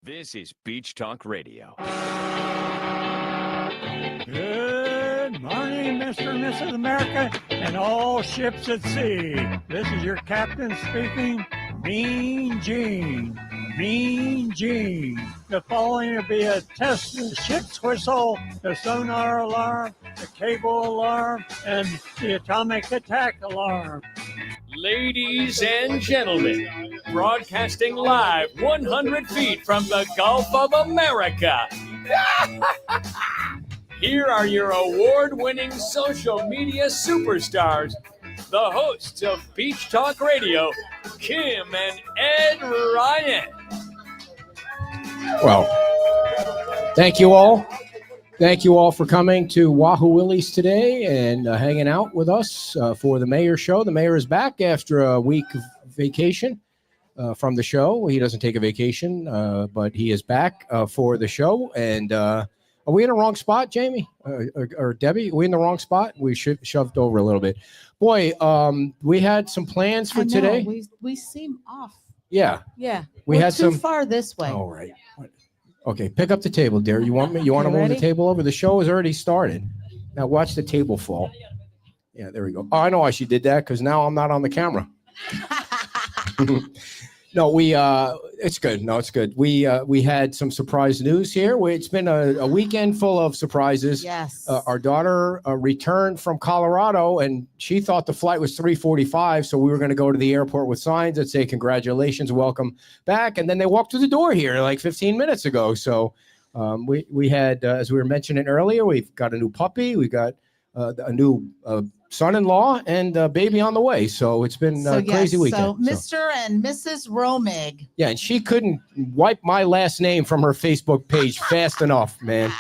This is Beach Talk Radio. Good morning, Mr. and Mrs. America, and all ships at sea. This is your captain speaking, Mean Gene. Mean Gene. The following will be a test of the ship's whistle, the sonar alarm, the cable alarm, and the atomic attack alarm. Ladies and gentlemen, broadcasting live 100 feet from the Gulf of America. Here are your award-winning social media superstars, the hosts of Beach Talk Radio, Kim and Ed Ryan. Well, thank you all. Thank you all for coming to Wahoo Willie's today and hanging out with us for the Mayor Show. The Mayor is back after a week of vacation from the show. He doesn't take a vacation, but he is back for the show. And are we in the wrong spot, Jamie or Debbie? Are we in the wrong spot? We shoved over a little bit. Boy, we had some plans for today. We seem off. Yeah. We're had too some far this way. All right. Okay, pick up the table, dear. You want to move ready? the table over? The show has already started. Now watch the table fall. Yeah, there we go. Oh, I know why she did that, because now I'm not on the camera. No, it's good. No, it's good. We had some surprise news here. It's been a weekend full of surprises. Yes. Our daughter returned from Colorado, and she thought the flight was 3:45, so we were going to go to the airport with signs that say, "Congratulations, welcome back." And then they walked through the door here like 15 minutes ago. So we had, as we were mentioning earlier, we've got a new puppy. We got a new son-in-law and a baby on the way. So it's been a crazy weekend. So Mr. and Mrs. Romig. Yeah, and she couldn't wipe my last name from her Facebook page fast enough, man.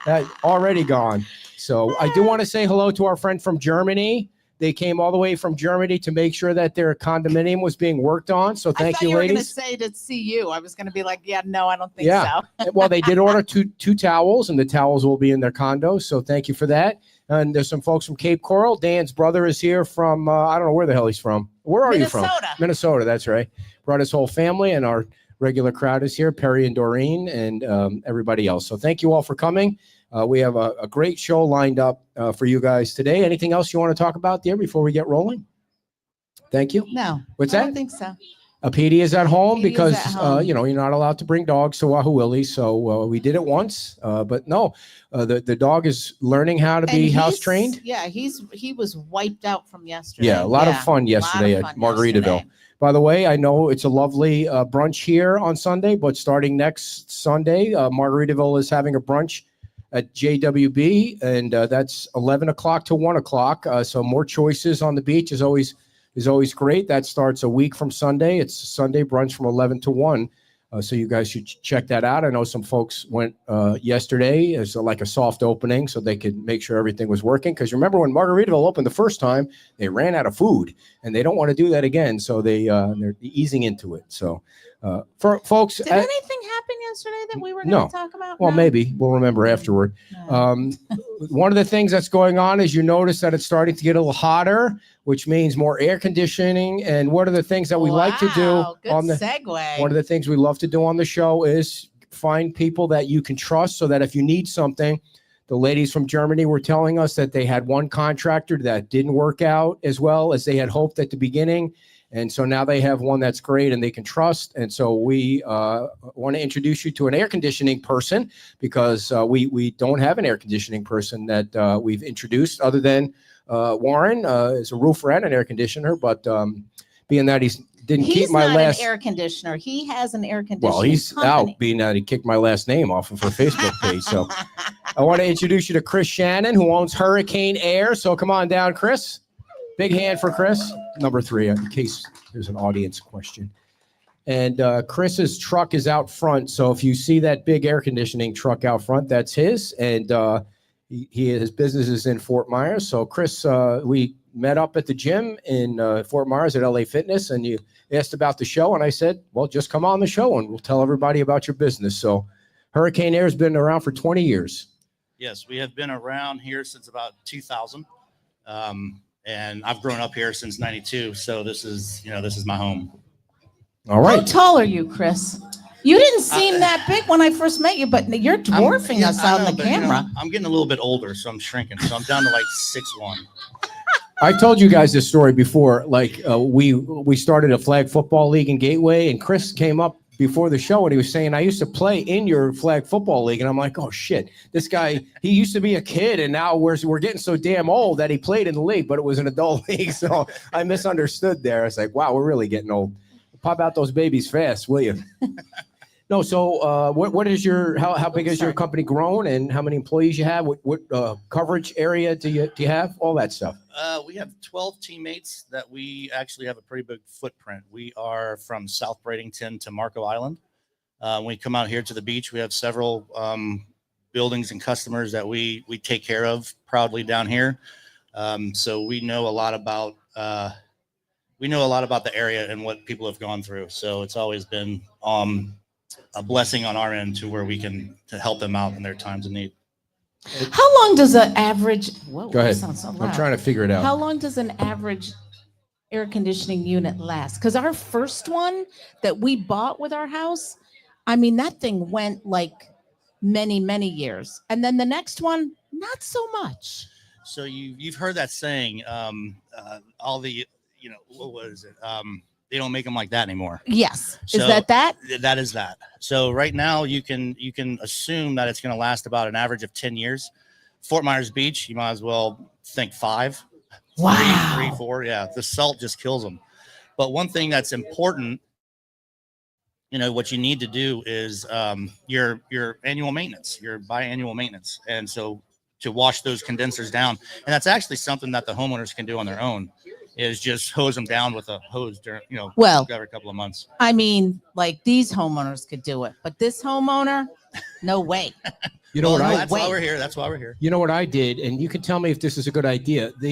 That already gone. So I do want to say hello to our friend from Germany. They came all the way from Germany to make sure that their condominium was being worked on. So thank you, ladies. I thought you were going to say to see you. I was going to be like, yeah, no, I don't think so. Well, they did order two towels, and the towels will be in their condo. So thank you for that. And there's some folks from Cape Coral. Dan's brother is here from, I don't know where the hell he's from. Where are you from? Minnesota, that's right. Brought his whole family, and our regular crowd is here, Perry and Doreen and everybody else. So thank you all for coming. We have a great show lined up for you guys today. Anything else you want to talk about there before we get rolling? Thank you. No. What's that? I don't think so. Petey is at home Petey's because, at home. you're not allowed to bring dogs to Wahoo Willie. So we did it once. But no, the dog is learning how to be house trained. Yeah, he was wiped out from yesterday. Yeah, a lot of fun yesterday at Margaritaville. By the way, I know it's a lovely brunch here on Sunday, but starting next Sunday, Margaritaville is having a brunch at JWB, and that's 11 o'clock to 1 o'clock. So more choices on the beach is always great. That starts a week from Sunday. It's Sunday brunch from 11 to 1. So you guys should check that out. I know some folks went yesterday as like a soft opening so they could make sure everything was working. Because remember when Margaritaville opened the first time, they ran out of food, and they don't want to do that again. So they're easing into it. So for folks, did anything happen yesterday that we were going to talk about? Well, maybe we'll remember afterward. No. One of the things that's going on is you notice that it's starting to get a little hotter, which means more air conditioning. And one of the things that we like to do segue. One of the things we love to do on the show is find people that you can trust so that if you need something, the ladies from Germany were telling us that they had one contractor that didn't work out as well as they had hoped at the beginning. And so now they have one that's great and they can trust. And so we want to introduce you to an air conditioning person because we don't have an air conditioning person that we've introduced other than Warren is a roofer and an air conditioner. But being that he's keep my last. He's not an air conditioner. He has an air conditioning Well, he's company. out being that he kicked my last name off of her Facebook page. So I want to introduce you to Chris Shannon, who owns Hurricane Air. So come on down, Chris. Big hand for Chris. Number 3, in case there's an audience question. And Chris's truck is out front. So if you see that big air conditioning truck out front, that's his. And his business is in Fort Myers. So Chris, we met up at the gym in Fort Myers at LA Fitness, and you asked about the show. And I said, well, just come on the show and we'll tell everybody about your business. So Hurricane Air has been around for 20 years. Yes, we have been around here since about 2000. And I've grown up here since 92. So this is my home. All right. How tall are you, Chris? You didn't seem that big when I first met you, but you're dwarfing us on the camera. I'm getting a little bit older, so I'm shrinking. So I'm down to like 6'1". I told you guys this story before. Like we started a flag football league in Gateway, and Chris came up before the show and he was saying, I used to play in your flag football league. And I'm like, oh shit, this guy, he used to be a kid and now we're getting so damn old that he played in the league, but it was an adult league. So I misunderstood there. It's like, wow, we're really getting old. Pop out those babies fast, will you? No, so what is your how big is your company grown, and how many employees you have? What coverage area do you have? All that stuff. We have 12 teammates that we actually have a pretty big footprint. We are from South Bradenton to Marco Island. When we come out here to the beach, we have several buildings and customers that we take care of proudly down here. So we know a lot about the area and what people have gone through. So it's always been a blessing on our end to where we can to help them out in their times of need. How long does an average? Whoa, Go ahead. That sounds so loud. I'm trying to figure it out. How long does an average air conditioning unit last? Because our first one that we bought with our house, I mean, that thing went like many, many years. And then the next one, not so much. So you've heard that saying, all the, what was it? They don't make them like that anymore. Yes. So is that? That is that. So right now you can assume that it's going to last about an average of 10 years. Fort Myers Beach, you might as well think 5. Wow. 3, 4. Yeah. The salt just kills them. But one thing that's important, what you need to do is your annual maintenance, your biannual maintenance. And so to wash those condensers down. And that's actually something that the homeowners can do on their own, is just hose them down with a hose during, every couple of months. I mean, like these homeowners could do it, but this homeowner, no way. That's why we're here. That's why we're here. You know what I did, and you can tell me if this is a good idea. I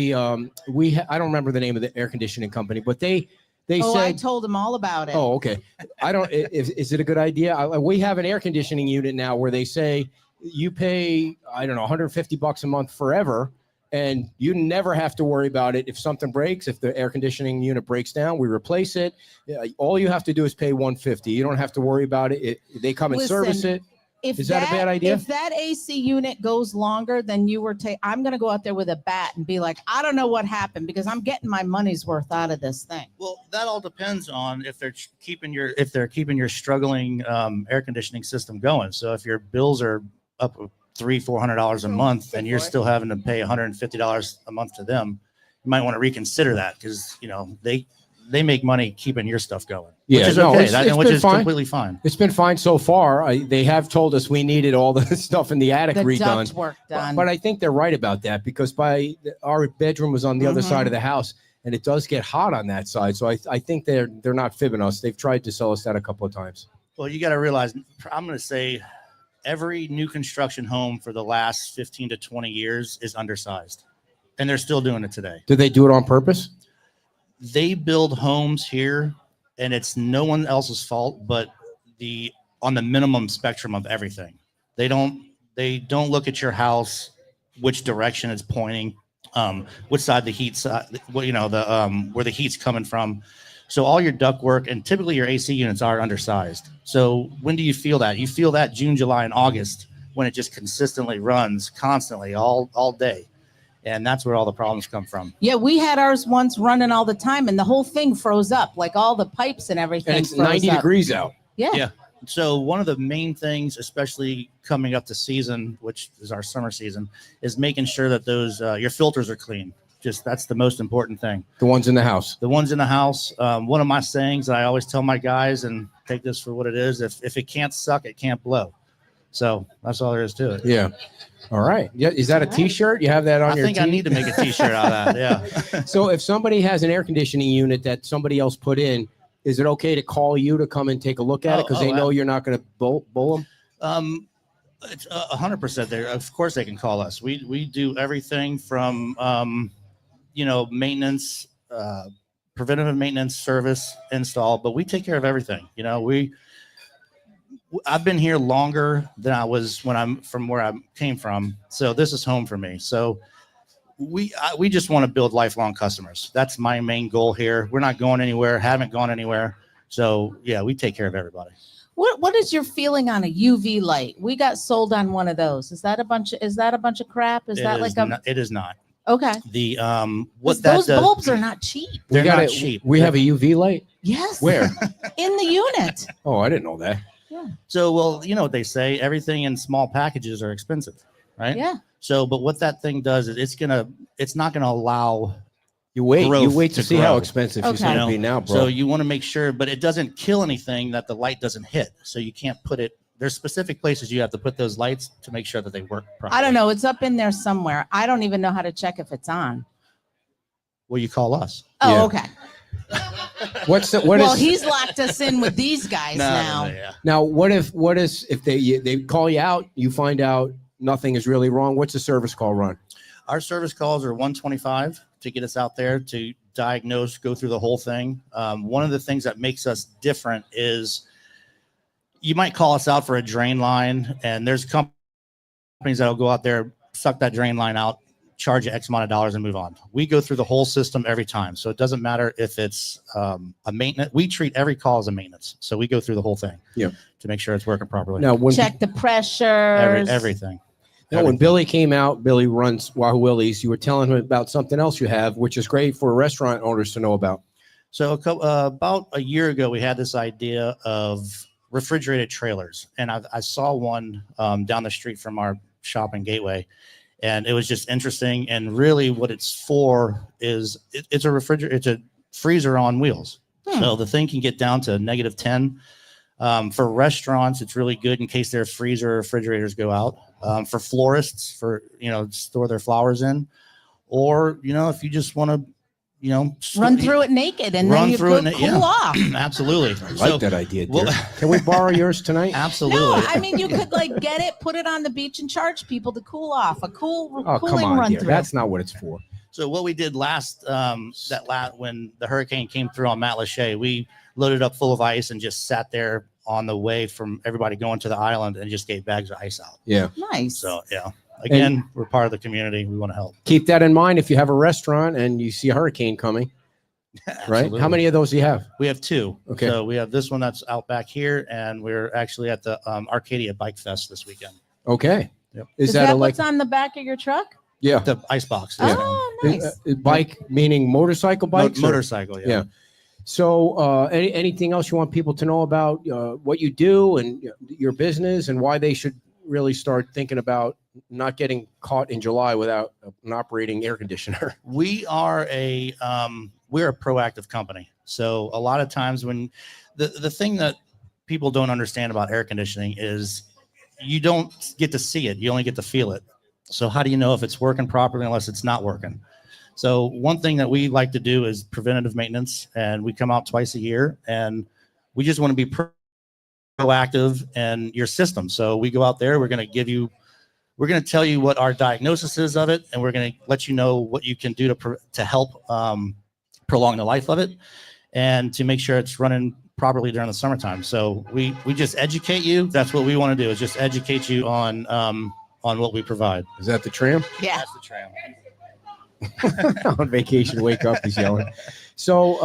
don't remember the name of the air conditioning company, but they said, I told them all about it. Oh, okay. I don't. Is it a good idea? We have an air conditioning unit now where they say you pay, I don't know, $150 a month forever. And you never have to worry about it. If something breaks, if the air conditioning unit breaks down, we replace it. All you have to do is pay $150. You don't have to worry about it. They come and service it. Is that a bad idea? If that AC unit goes longer than you were I'm going to go out there with a bat and be like, I don't know what happened because I'm getting my money's worth out of this thing. Well, that all depends on if they're keeping your struggling air conditioning system going. So if your bills are up $300-400 a month and you're still having to pay $150 a month to them, you might want to reconsider that, because they make money keeping your stuff going. Yeah, which is okay. Which is completely fine. It's been fine so far. They have told us we needed all the stuff in the attic redone. Ductwork done. But I think they're right about that, because our bedroom was on the other side of the house, and it does get hot on that side. So I think they're not fibbing us. They've tried to sell us that a couple of times. Well, you got to realize, I'm going to say, every new construction home for the last 15 to 20 years is undersized, and they're still doing it today. Do they do it on purpose? They build homes here, and it's no one else's fault, but on the minimum spectrum of everything. They don't look at your house, which direction it's pointing, which side the heat side, where the heat's coming from. So all your duct work, and typically your AC units are undersized. So when do you feel that? You feel that June, July, and August, when it just consistently runs constantly all day. And that's where all the problems come from. Yeah, we had ours once running all the time, and the whole thing froze up, like all the pipes and everything. And it's 90 degrees out. Yeah. So one of the main things, especially coming up to season, which is our summer season, is making sure that those your filters are clean. That's the most important thing. The ones in the house. The ones in the house. One of my sayings that I always tell my guys, and take this for what it is, if it can't suck, it can't blow. So that's all there is to it. Yeah. All right. Yeah. Is that a T-shirt? You have that on your I think I need to make a T-shirt out of that. Yeah. So if somebody has an air conditioning unit that somebody else put in, is it okay to call you to come and take a look at it? Because they know you're not going to bull them? It's 100% there. Of course they can call us. We do everything from maintenance, preventative maintenance, service, install, but we take care of everything. I've been here longer than I was when I'm from where I came from. So this is home for me. So we just want to build lifelong customers. That's my main goal here. We're not going anywhere, haven't gone anywhere. So yeah, we take care of everybody. What is your feeling on a UV light? We got sold on one of those. Is that a bunch of crap? Is that like a? It is not. Okay. The what those bulbs are not cheap. They're not cheap. We have a UV light. Yes. Where? In the unit. Oh, I didn't know that. Yeah. So, well, you know what they say, everything in small packages are expensive, right? Yeah. So, but what that thing does is it's not gonna allow you wait to see grow. how expensive it's Okay. going to be now, bro. So you want to make sure, but it doesn't kill anything that the light doesn't hit. So you can't put it. There's specific places you have to put those lights to make sure that they work properly. I don't know. It's up in there somewhere. I don't even know how to check if it's on. Well, you call us. Oh, Yeah. okay. Well, he's locked us in with these guys now. Yeah. Now, what if they call you out, you find out nothing is really wrong? What's the service call run? Our service calls are $125 to get us out there to diagnose, go through the whole thing. One of the things that makes us different is you might call us out for a drain line, and there's companies that will go out there, suck that drain line out, charge you X amount of dollars and move on. We go through the whole system every time. So it doesn't matter if it's a maintenance. We treat every call as a maintenance. So we go through the whole thing to make sure it's working properly. Now, Check the pressure. Everything. No, when Billy came out, Billy runs Wahoo Willie's. You were telling him about something else you have, which is great for restaurant owners to know about. So about a year ago, we had this idea of refrigerated trailers. And I saw one down the street from our shop in Gateway. And it was just interesting. And really what it's for is it's a refrigerator. It's a freezer on wheels. So the thing can get down to -10. For restaurants, it's really good in case their freezer or refrigerators go out. For florists, store their flowers in, or if you just want to, run through it naked and then you cool off. Absolutely. I like that idea. Can we borrow yours tonight? Absolutely. No, I mean you could get it, put it on the beach, and charge people to cool off. A cooling run through. That's not what it's for. So what we did when the hurricane came through on Matlacha, we loaded up full of ice and just sat there on the way from everybody going to the island and just gave bags of ice out. Yeah. Nice. So again, we're part of the community. We want to help. Keep that in mind if you have a restaurant and you see a hurricane coming. Right? Absolutely. How many of those do you have? We have 2. Okay. So we have this one that's out back here, and we're actually at the Arcadia Bike Fest this weekend. Okay. Yep. Is that what's on the back of your truck? Yeah. The ice box. Yeah. Oh, nice. Bike meaning motorcycle bikes? Motorcycle, yeah. So anything else you want people to know about what you do and your business and why they should really start thinking about not getting caught in July without an operating air conditioner? We're a proactive company. So a lot of times when the thing that people don't understand about air conditioning is you don't get to see it. You only get to feel it. So how do you know if it's working properly unless it's not working? So one thing that we like to do is preventative maintenance, and we come out twice a year, and we just want to be proactive in your system. So we go out there, we're going to tell you what our diagnosis is of it, and we're going to let you know what you can do to help prolong the life of it and to make sure it's running properly during the summertime. So we just educate you. That's what we want to do, is just educate you on what we provide. Is that the tram? Yeah. That's the tram. On vacation, wake up, he's yelling. So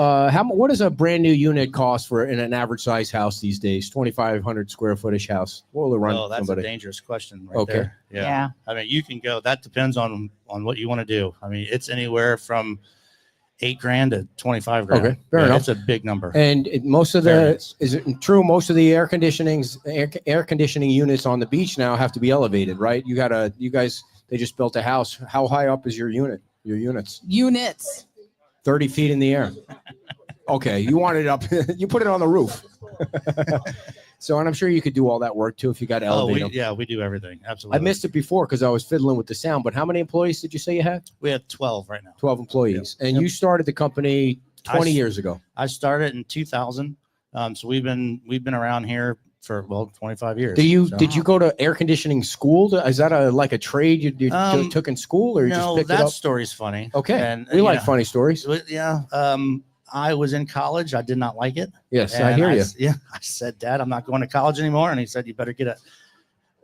what does a brand new unit cost in an average size house these days? 2,500 square footish house. What will it run? Oh, that's somebody? a dangerous question right Okay. there. Yeah. I mean, you can go, that depends on what you want to do. I mean, it's anywhere from $8,000 to $25,000. Okay, fair enough. It's a big number. And most of is it true? Most of the air conditioning units on the beach now have to be elevated, right? You guys, they just built a house. How high up is your unit? Your units? 30 feet in the air. Okay, you want it up. You put it on the roof. So, and I'm sure you could do all that work too if you got to elevate them. We do everything. Absolutely. I missed it before because I was fiddling with the sound. But how many employees did you say you had? We have 12 right now. 12 employees. Yep. And you started the company 20 years ago. I started in 2000. So we've been around here for 25 years. Did you go to air conditioning school? Is that like a trade you took in school, or you just picked it up? That story's funny. Okay, and we like funny stories. Yeah. I was in college. I did not like it. Yes, I hear you. Yeah. I said, Dad, I'm not going to college anymore. And he said, you better get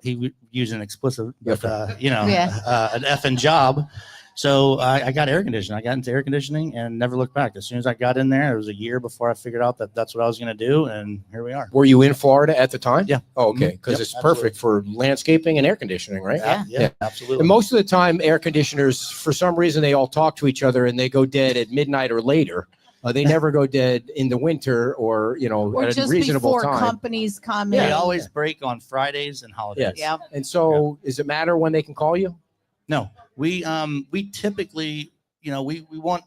he used an explicit, but, an effing job. So I got air conditioning. I got into air conditioning and never looked back. As soon as I got in there, it was a year before I figured out that that's what I was going to do. And here we are. Were you in Florida at the time? Yeah. Oh, okay. Because Yep, it's absolutely. perfect for landscaping and air conditioning, right? Yeah, absolutely. And most of the time, air conditioners, for some reason, they all talk to each other and they go dead at midnight or later. They never go dead in the winter or, Or at a just reasonable before time. companies come They in. always break on Fridays and holidays. Yes. Yep. And so does it matter when they can call you? No, we typically, we want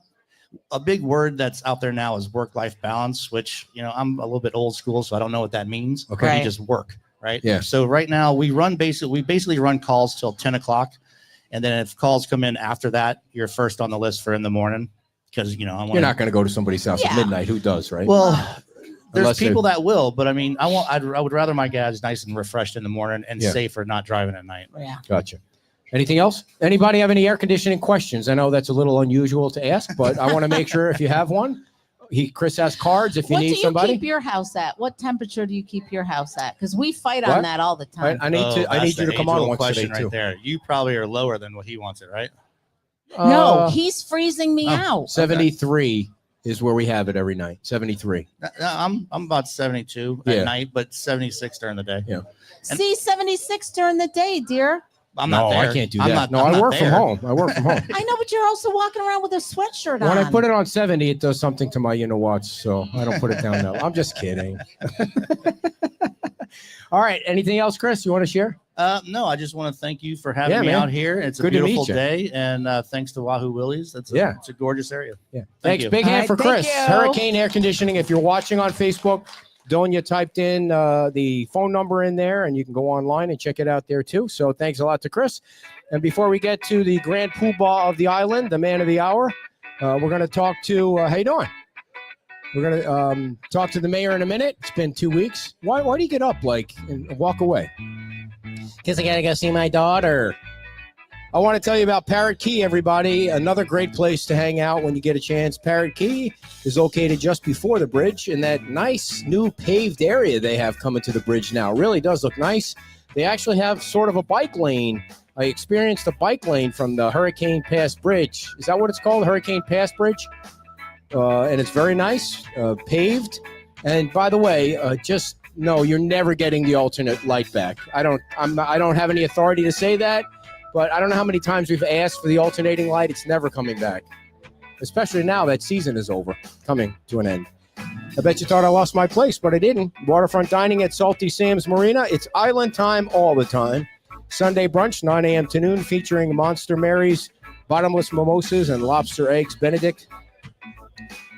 a big word that's out there now is work-life balance, which, I'm a little bit old school, so I don't know what that means. Okay. Right. We just work, right? Yeah. So right now we basically run calls till 10 o'clock. And then if calls come in after that, you're first on the list for in the morning. Because, You're not going to go to somebody's house at Yeah. midnight. Who does, right? Well, there's Unless people that will, but I mean, I would rather my guys nice and refreshed in the morning and Yeah. safer not driving at night. Yeah. Gotcha. Anything else? Anybody have any air conditioning questions? I know that's a little unusual to ask, but I want to make sure if you have one, Chris has cards if you What need do you somebody. keep your house at? What temperature do you keep your house at? Because we fight What? on that all the time. I need you to come on once today right too. there. You probably are lower than what he wants it, right? No, he's freezing me Oh. out. 73 is where we have it every night. 73. I'm about 72 Yeah. at night, but 76 during the day. Yeah. See, 76 during the day, dear. I'm not there. I can't do I'm that. not- No, I'm I not work from there. home. I work from home. I know, but you're also walking around with a sweatshirt on. When I put it on 70, it does something to my watts, so I don't put it down now. I'm just kidding. All right. Anything else, Chris, you want to share? No, I just want to thank you for having Yeah, me man. out here. It's a Good to meet beautiful you. day, and thanks to Wahoo Willie's. It's a gorgeous area. Yeah. Thank Thanks. you. Big All hand right, for thank Chris. you. Hurricane Air Conditioning. If you're watching on Facebook, Donia typed in the phone number in there, and you can go online and check it out there too. So thanks a lot to Chris. And before we get to the grand poobah of the island, the man of the hour, we're going to talk to, how you doing? We're going to talk to the mayor in a minute. It's been 2 weeks. Why do you get up and walk away? Because I got to go see my daughter. I want to tell you about Parrot Key, everybody. Another great place to hang out when you get a chance. Parrot Key is located just before the bridge in that nice new paved area they have coming to the bridge now. It really does look nice. They actually have sort of a bike lane. I experienced a bike lane from the Hurricane Pass Bridge. Is that what it's called? Hurricane Pass Bridge? And it's very nice, paved. And by the way, just know you're never getting the alternate light back. I don't have any authority to say that. But I don't know how many times we've asked for the alternating light. It's never coming back, especially now that season is over, coming to an end. I bet you thought I lost my place, but I didn't. Waterfront dining at Salty Sam's Marina. It's island time all the time. Sunday brunch, 9 a.m. to noon, featuring Monster Mary's, bottomless mimosas, and lobster eggs Benedict.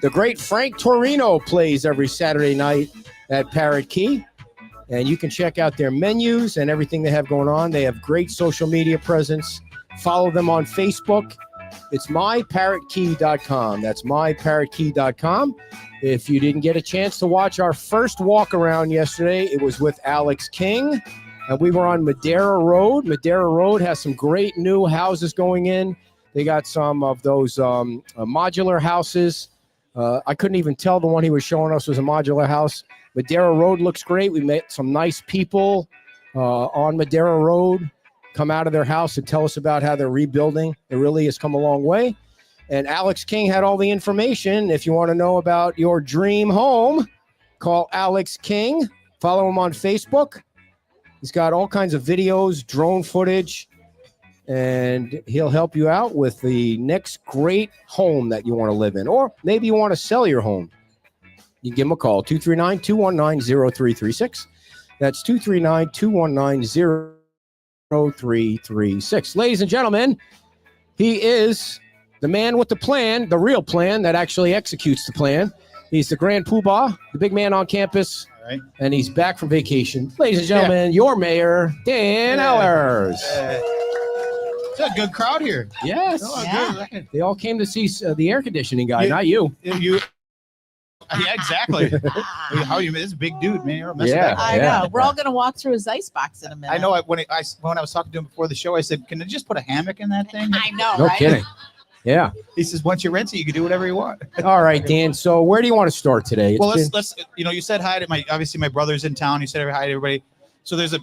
The great Frank Torino plays every Saturday night at Parrot Key. And you can check out their menus and everything they have going on. They have great social media presence. Follow them on Facebook. It's myparrotkey.com. That's myparrotkey.com. If you didn't get a chance to watch our first walk around yesterday, it was with Alex King. And we were on Madera Road. Madera Road has some great new houses going in. They got some of those modular houses. I couldn't even tell the one he was showing us was a modular house. Madera Road looks great. We met some nice people on Madera Road come out of their house to tell us about how they're rebuilding. It really has come a long way. And Alex King had all the information. If you want to know about your dream home, call Alex King. Follow him on Facebook. He's got all kinds of videos, drone footage, and he'll help you out with the next great home that you want to live in. Or maybe you want to sell your home. You can give him a call, 239-219-0336. That's 239-219-0336. Ladies and gentlemen, he is the man with the plan, the real plan that actually executes the plan. He's the grand poobah, the big man on campus, right. And he's back from vacation. Ladies and gentlemen, your mayor, Dan Ellers. It's a good crowd here. Yes. Oh, Yeah. good. They all came to see the air conditioning guy, Yeah. not you. Yeah, exactly. How you? This is a big dude, man. You're messing Yeah. back. I know. We're all going to walk through his icebox in a minute. I know. When I was talking to him before the show, I said, "Can I just put a hammock in that thing?" I know, No right? kidding. Yeah. He says, "Once you rent it, you can do whatever you want." All right, Dan. So where do you want to start today? Well, It's let's you said hi to my brother's in town. You said hi to everybody. So there's a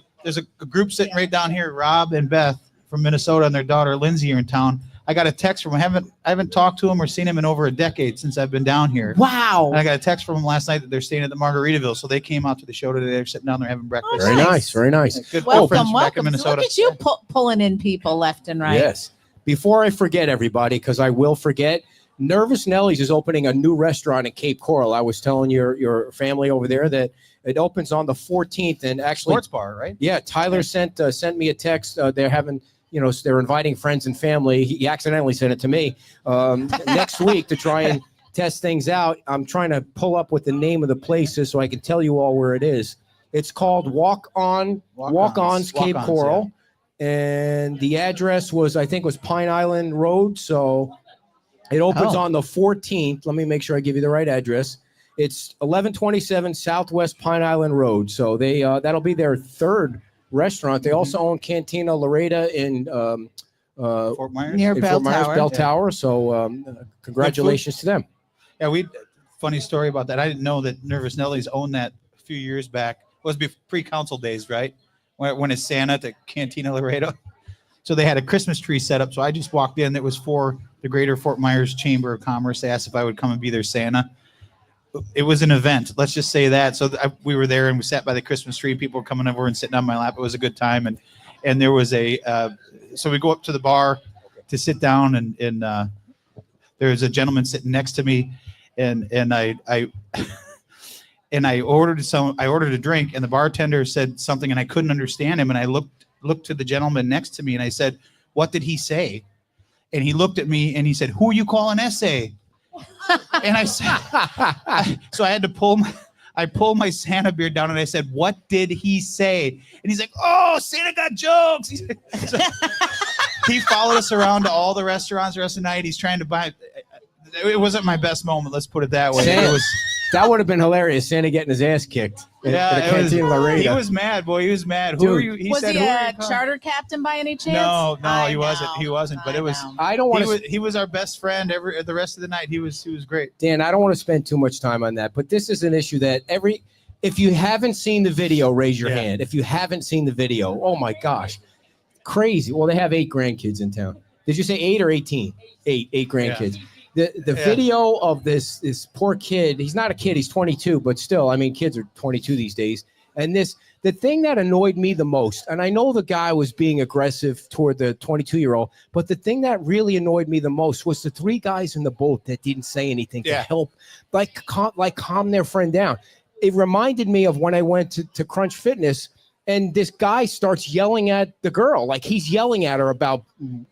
group sitting right down here, Rob and Beth from Minnesota, and their daughter Lindsay are in town. I got a text from him. I haven't talked to him or seen him in over a decade since I've been down here. Wow. And I got a text from him last night that they're staying at the Margaritaville. So they came out to the show today. They're sitting down there having breakfast. Oh, Very nice. Very nice. Good Welcome, friends back in welcome. Minnesota. Look at you pulling in people left and right. Yes. Before I forget, everybody, because I will forget, Nervous Nellie's is opening a new restaurant in Cape Coral. I was telling your family over there that it opens on the 14th, and actually, Sports bar, right? yeah, Tyler sent me a text. They're having, they're inviting friends and family. He accidentally sent it to me next week to try and test things out. I'm trying to pull up what the name of the place is so I can tell you all where it is. It's called Walk-Ons Cape Coral, and the address was Pine Island Road. So it opens on the 14th. Let me make sure I give you the right address. It's 1127 Southwest Pine Island Road. So they that'll be their third restaurant. They also own Cantina Loretta in Fort Myers. Near Bell Tower. Tower. So congratulations to them. Yeah, funny story about that. I didn't know that Nervous Nellie's owned that a few years back. It was pre-council days, right? When it's Santa at the Cantina Laredo. So they had a Christmas tree set up. So I just walked in. It was for the Greater Fort Myers Chamber of Commerce. They asked if I would come and be their Santa. It was an event. Let's just say that. So we were there and we sat by the Christmas tree. People were coming over and sitting on my lap. It was a good time. And there was so we go up to the bar to sit down, and there was a gentleman sitting next to me, and I ordered a drink, and the bartender said something, and I couldn't understand him, and I looked to the gentleman next to me, and I said, "What did he say?" And he looked at me and he said, "Who are you calling essay?" And I said, so I had to pull my Santa beard down, and I said, "What did he say?" And he's like, "Oh, Santa got jokes." So he followed us around to all the restaurants the rest of the night. He's trying to buy. It wasn't my best moment. Let's put it that way. That would have been hilarious. Santa getting his ass kicked. He was mad, boy. He was mad. Who are you? Was he a charter captain by any chance? No, he wasn't. He wasn't. But it was. I don't want to. He was our best friend the rest of the night. He was great. Dan, I don't want to spend too much time on that, but this is an issue that if you haven't seen the video, raise your hand. If you haven't seen the video, oh my gosh, crazy. Well, they have 8 grandkids in town. Did you say 8 or 18? 8 grandkids. Yeah. The video of this poor kid, he's not a kid, he's 22, but still, I mean, kids are 22 these days. And the thing that annoyed me the most, and I know the guy was being aggressive toward the 22-year-old, but the thing that really annoyed me the most was the 3 guys in the boat that didn't say anything to help, calm their friend down. It reminded me of when I went to Crunch Fitness, and this guy starts yelling at the girl, like he's yelling at her about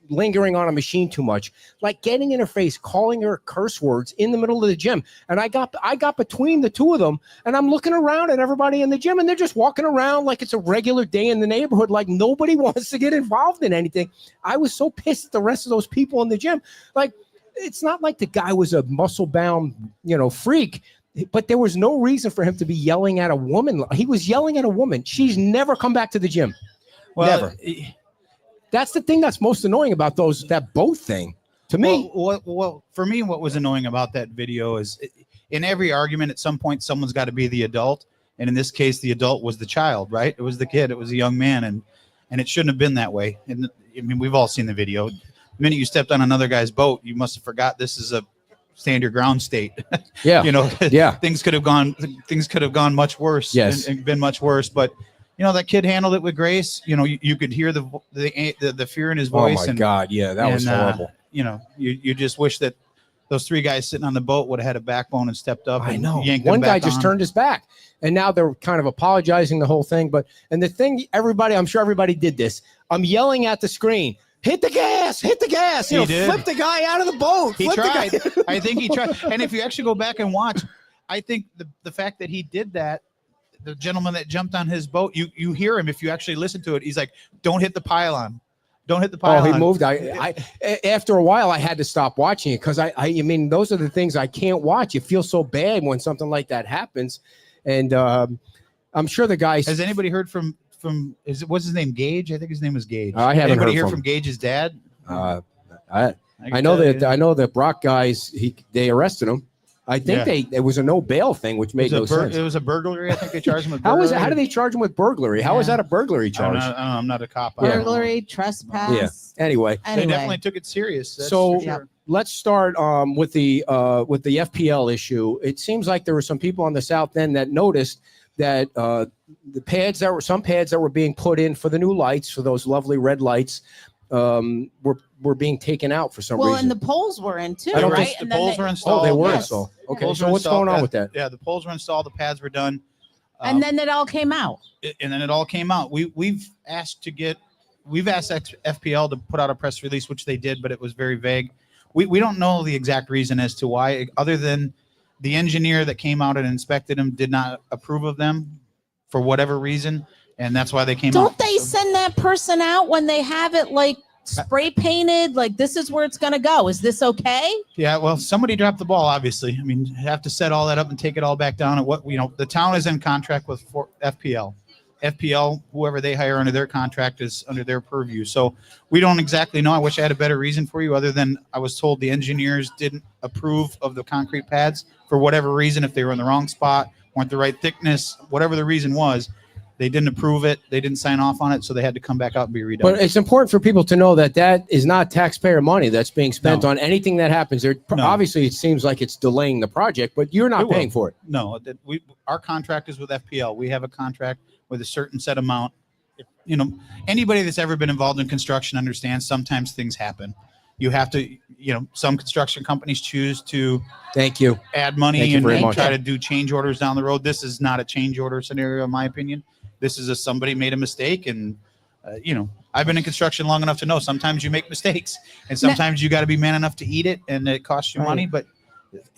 lingering on a machine too much, like getting in her face, calling her curse words in the middle of the gym. And I got between the two of them, and I'm looking around at everybody in the gym, and they're just walking around like it's a regular day in the neighborhood, like nobody wants to get involved in anything. I was so pissed at the rest of those people in the gym. Like, it's not like the guy was a muscle-bound, freak. But there was no reason for him to be yelling at a woman. He was yelling at a woman. She's never come back to the gym. Never. That's the thing that's most annoying about that boat thing to me. Well, for me, what was annoying about that video is in every argument, at some point, someone's got to be the adult. And in this case, the adult was the child, right? It was the kid. It was a young man. And it shouldn't have been that way. And I mean, we've all seen the video. The minute you stepped on another guy's boat, you must have forgot this is a stand your ground state. Yeah. Things could have gone much worse. Yes. and been much worse. But that kid handled it with grace. You could hear the fear in his voice. Oh my God. Yeah. That was horrible. You just wish that those 3 guys sitting on the boat would have had a backbone and stepped up. I and know. yanked One them guy back just on. turned his back, and now they're kind of apologizing the whole thing. And the thing, I'm sure everybody did this. I'm yelling at the screen. Hit the gas, flip the guy out of the boat. He tried. I think he tried. And if you actually go back and watch, I think the fact that he did that, the gentleman that jumped on his boat, you hear him. If you actually listen to it, he's like, "Don't hit the pylon. Don't hit the pylon." Oh, he moved. After a while, I had to stop watching it because I mean, those are the things I can't watch. You feel so bad when something like that happens. And I'm sure the guy. Has anybody heard from what's his name? Gage? I think his name was Gage. I haven't Anybody heard hear from from Gage's dad? I know that Brock guys, they arrested him. I think it was a no bail thing, which made no sense. It was a burglary. I think they charged him with How burglary. is it? How do they charge him with burglary? How is that a burglary charge? I'm not a cop. Burglary, trespass. Yeah. Anyway, they definitely took it serious. That's so for sure. let's start with the FPL issue. It seems like there were some people on the south end that noticed that some pads that were being put in for the new lights, for those lovely red lights, were being taken out for some reason. Well, and the poles were in too, The right? poles were installed. Oh, they were Yes. installed. Okay, Poles so were what's installed. going on with that? Yeah, the poles were installed. The pads were done. And then it all came out. And then it all came out. We've asked FPL to put out a press release, which they did, but it was very vague. We don't know the exact reason as to why, other than the engineer that came out and inspected them did not approve of them for whatever reason, and that's why they came out. Don't they send that person out when they have it like spray painted, like this is where it's going to go? Is this okay? Yeah, well, somebody dropped the ball, obviously. I mean, you have to set all that up and take it all back down. And the town is in contract with FPL. FPL, whoever they hire under their contract, is under their purview. So we don't exactly know. I wish I had a better reason for you, other than I was told the engineers didn't approve of the concrete pads for whatever reason. If they were in the wrong spot, weren't the right thickness, whatever the reason was, they didn't approve it. They didn't sign off on it, so they had to come back out and be redone. But it's important for people to know that is not taxpayer money that's being spent on anything that happens there. No. Obviously, it seems like it's delaying the project, but you're not It will. paying for it. No, our contract is with FPL. We have a contract with a certain set amount. Anybody that's ever been involved in construction understands sometimes things happen. You have to, some construction companies choose to Thank you. add money Thank you and very much. try to do change orders down the road. This is not a change order scenario, in my opinion. This is somebody made a mistake, and I've been in construction long enough to know sometimes you make mistakes, and sometimes you got to be man enough to eat it, and it costs you money, but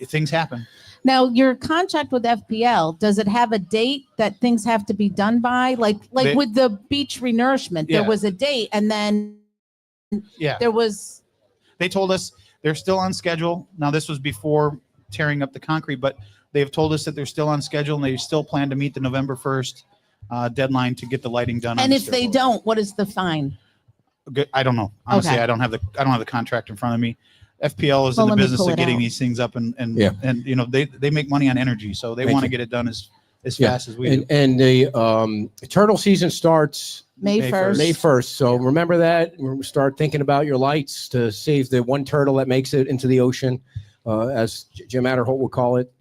things happen. Now, your contract with FPL, does it have a date that things have to be done by? Like with the beach renourishment, there was a date, and then there was. They told us they're still on schedule. Now, this was before tearing up the concrete, but they've told us that they're still on schedule, and they still plan to meet the November 1st deadline to get the lighting done. And if they don't, what is the fine? I don't know. Honestly, Okay. I don't have the contract in front of me. FPL is in the business of getting these things up, and they make money on energy, so they want to get it done as fast as we do. And the turtle season starts May 1st. May 1st. So remember that. Start thinking about your lights to save the one turtle that makes it into the ocean, as Jim Adderholt would call it.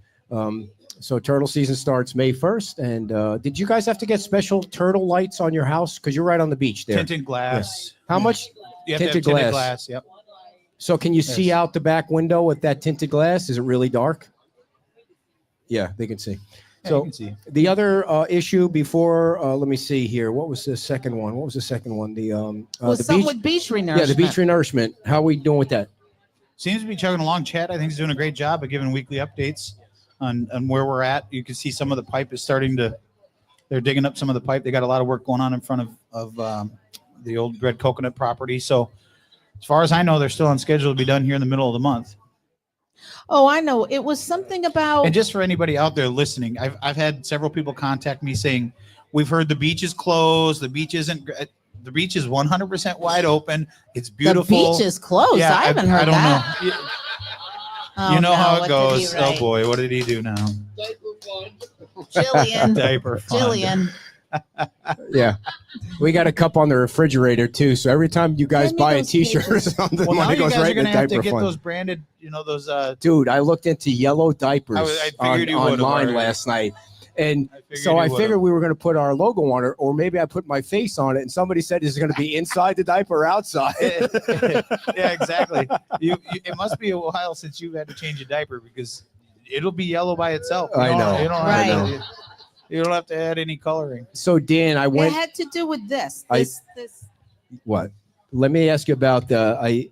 So turtle season starts May 1st. And did you guys have to get special turtle lights on your house? Because you're right on the beach there. Tinted glass. How much? You have to have Tinted tinted glass. glass. Yep. So can you see out the back window with that tinted glass? Is it really dark? Yeah, they can see. Yeah, So you can see. the other issue before, let me see here. What was the second one? The Was the something beach. with beach renourishment. Yeah, the beach renourishment. How are we doing with that? Seems to be chugging along. Chad, I think, is doing a great job of giving weekly updates on where we're at. You can see some of the pipe is starting to. They're digging up some of the pipe. They got a lot of work going on in front of the old Red Coconut property. So, as far as I know, they're still on schedule to be done here in the middle of the month. Oh, I know. It was something about. And just for anybody out there listening, I've had several people contact me saying, "We've heard the beach is closed. The beach isn't. The beach is 100% wide open. It's beautiful. The beach is closed. Yeah, I haven't heard I don't that. know. Oh, You know no, how what it did he goes. Oh write? boy, what did he do now? Jillian. Diaper fund. Jillian. Yeah, we got a cup on the refrigerator too. So every time you guys Hand me buy a those T-shirt or pages. something, Well, now money you goes guys are right in gonna the have to diaper get fund. those branded. Those. Dude, I looked into yellow diapers I figured you would have online already. last night. And I figured so you I would've. figured we were going to put our logo on it, or maybe I put my face on it. And somebody said, is it going to be inside the diaper or outside? Yeah, exactly. It must be a while since you've had to change a diaper because it'll be yellow by itself. I know. Right. You don't have to add any coloring. So Dan, I It went. had to do with this. I- This What? Let me ask you about the.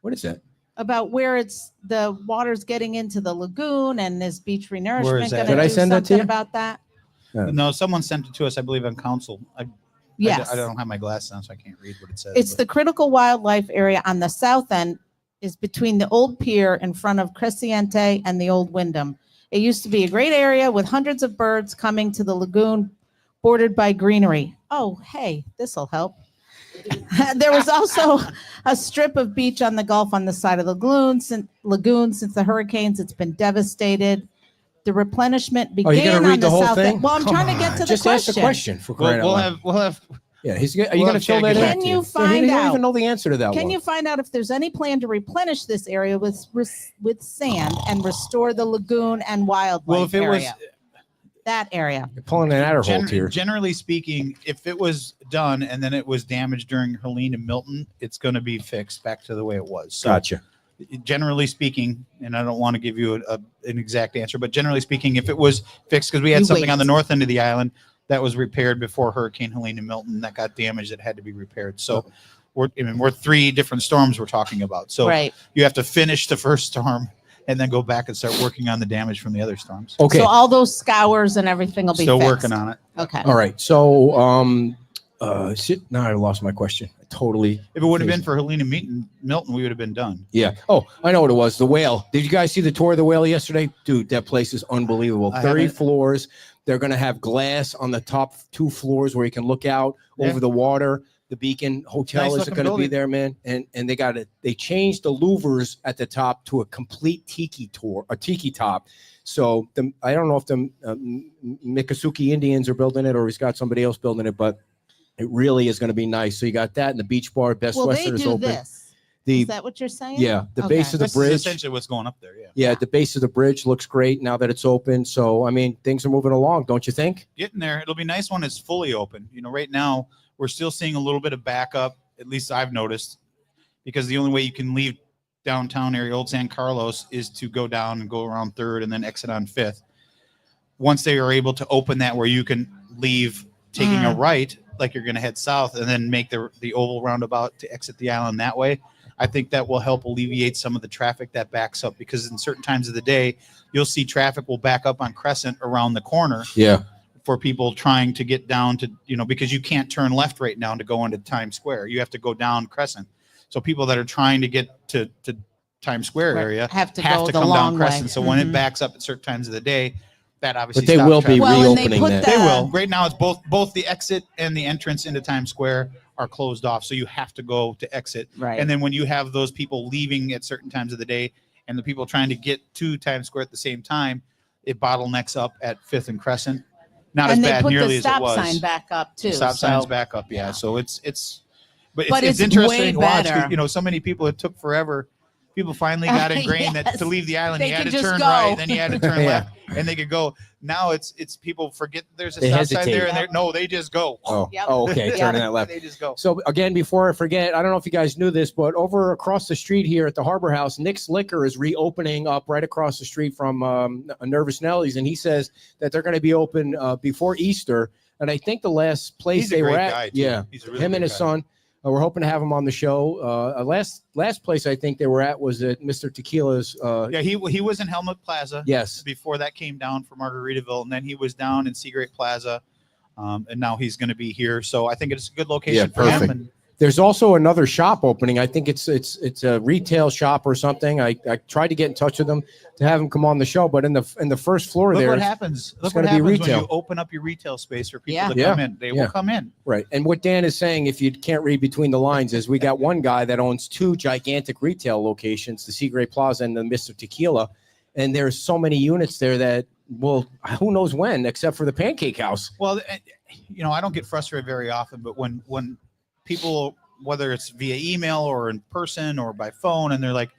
What is that? about where it's the water's getting into the lagoon and this beach renourishment. that? Gonna Did I do send that to something you? about that? Yeah. No, someone sent it to us, I believe, on council. Yes. I don't have my glasses on, so I can't read what it says. It's the critical wildlife area on the south end is between the old pier in front of Cresciente and the old Wyndham. It used to be a great area with hundreds of birds coming to the lagoon bordered by greenery. Oh, hey, this'll help. There was also a strip of beach on the Gulf on the side of the lagoon. Since the hurricanes, it's been devastated. The replenishment began you're gonna read on the the whole south thing? end. Well, I'm Come trying to get on, to the just question. ask the question for crying out loud. We'll have. Yeah, are you We'll going have to fill Chad that get in? Can you Yeah, find you don't out? even know the answer to that Can one. you find out if there's any plan to replenish this area with sand and restore the lagoon and wildlife Well, if it was area? That area. You're pulling an adder hole here. generally speaking, if it was done and then it was damaged during Helene and Milton, it's going to be fixed back to the way it was. So Gotcha. generally speaking, and I don't want to give you an exact answer, but generally speaking, if it was fixed, because we had You something wait. on the north end of the island that was repaired before Hurricane Helene and Milton that got damaged that had to be repaired. So we're 3 different storms we're talking about. So Right. you have to finish the first storm and then go back and start working on the damage from the other storms. Okay. So all those scours and everything will be Still fixed. working on it. Okay. All right. So, now I lost my question. Totally. If it would have been for Helene and Milton, we would have been done. Yeah. Oh, I know what it was. The whale. Did you guys see the tour of the whale yesterday? Dude, that place is unbelievable. I 30 haven't. floors. They're going to have glass on the top 2 floors where you can look out Yeah. over the water. The Beacon Hotel Nice is looking going to be building. there, man. And they got it. They changed the louvers at the top to a complete tiki top. So I don't know if the Miccosukee Indians are building it or he's got somebody else building it, but it really is going to be nice. So you got that, and the beach bar, Best Will they Western is do open. this? The Is that what you're saying? yeah, the Okay. base of the This is bridge. essentially what's going up there. Yeah. Yeah, the base of the bridge looks great now that it's open. So I mean, things are moving along, don't you think? Getting there. It'll be nice when it's fully open. You know, right now we're still seeing a little bit of backup. At least I've noticed, because the only way you can leave downtown area, Old San Carlos, is to go down and go around 3rd and then exit on 5th. Once they are able to open that where you can leave taking a right, like you're going to head south, and then make the oval roundabout to exit the island that way, I think that will help alleviate some of the traffic that backs up, because in certain times of the day, you'll see traffic will back up on Crescent around the corner Yeah. for people trying to get down to, because you can't turn left right now to go into Times Square. You have to go down Crescent. So people that are trying to get to Times Square Right. area Have to go the come long down Crescent. way. So when it Mhm. backs up at certain times of the day, that obviously But they stops will be traffic. Well, and they reopening put that. They the- will. Right now, it's both the exit and the entrance into Times Square are closed off. So you have to go to exit. Right. And then when you have those people leaving at certain times of the day and the people trying to get to Times Square at the same time, it bottlenecks up at 5th and Crescent. Not and as they bad put nearly the as it stop was. sign back up too. Stop signs so- back up. Yeah. yeah. So it's But it's it's interesting way to watch. 'Cause, better. so many people, it took forever. People finally got ingrained that Yes. to leave the island, They you had could to just turn go. right, then you had to turn Yeah. left, and they could go. Now it's people forget there's a They stop sign hesitate. there, and they just go. Oh, Yep. oh okay. Yep. Turning that left. They just go. So again, before I forget, I don't know if you guys knew this, but over across the street here at the Harbor House, Nick's Liquor is reopening up right across the street from Nervous Nelly's, and he says that they're going to be open before Easter. And I think the last place He's a they were great at, guy, too. yeah, He's a really him good and his guy. son. We're hoping to have him on the show. Last place I think they were at was at Mr. Tequila's. Yeah, he was in Helmut Plaza. Yes. Before that came down for Margaritaville, and then he was down in Seagrape Plaza, and now he's going to be here. So I think it's a good location Yeah, for perfect. him. And There's also another shop opening. I think it's a retail shop or something. I tried to get in touch with them to have them come on the show, but in the first floor look there, what happens. Look what gonna be happens when retail. you open up your retail space for people Yeah. to Yeah. come in. They Yeah. will come in. right? And what Dan is saying, if you can't read between the lines, is we got one guy that owns 2 gigantic retail locations, the Seagrape Plaza and the Mr. Tequila, and there's so many units there that, well, who knows when, except for the Pancake House. Well, I don't get frustrated very often, but when people, whether it's via email or in person or by phone, and they're like,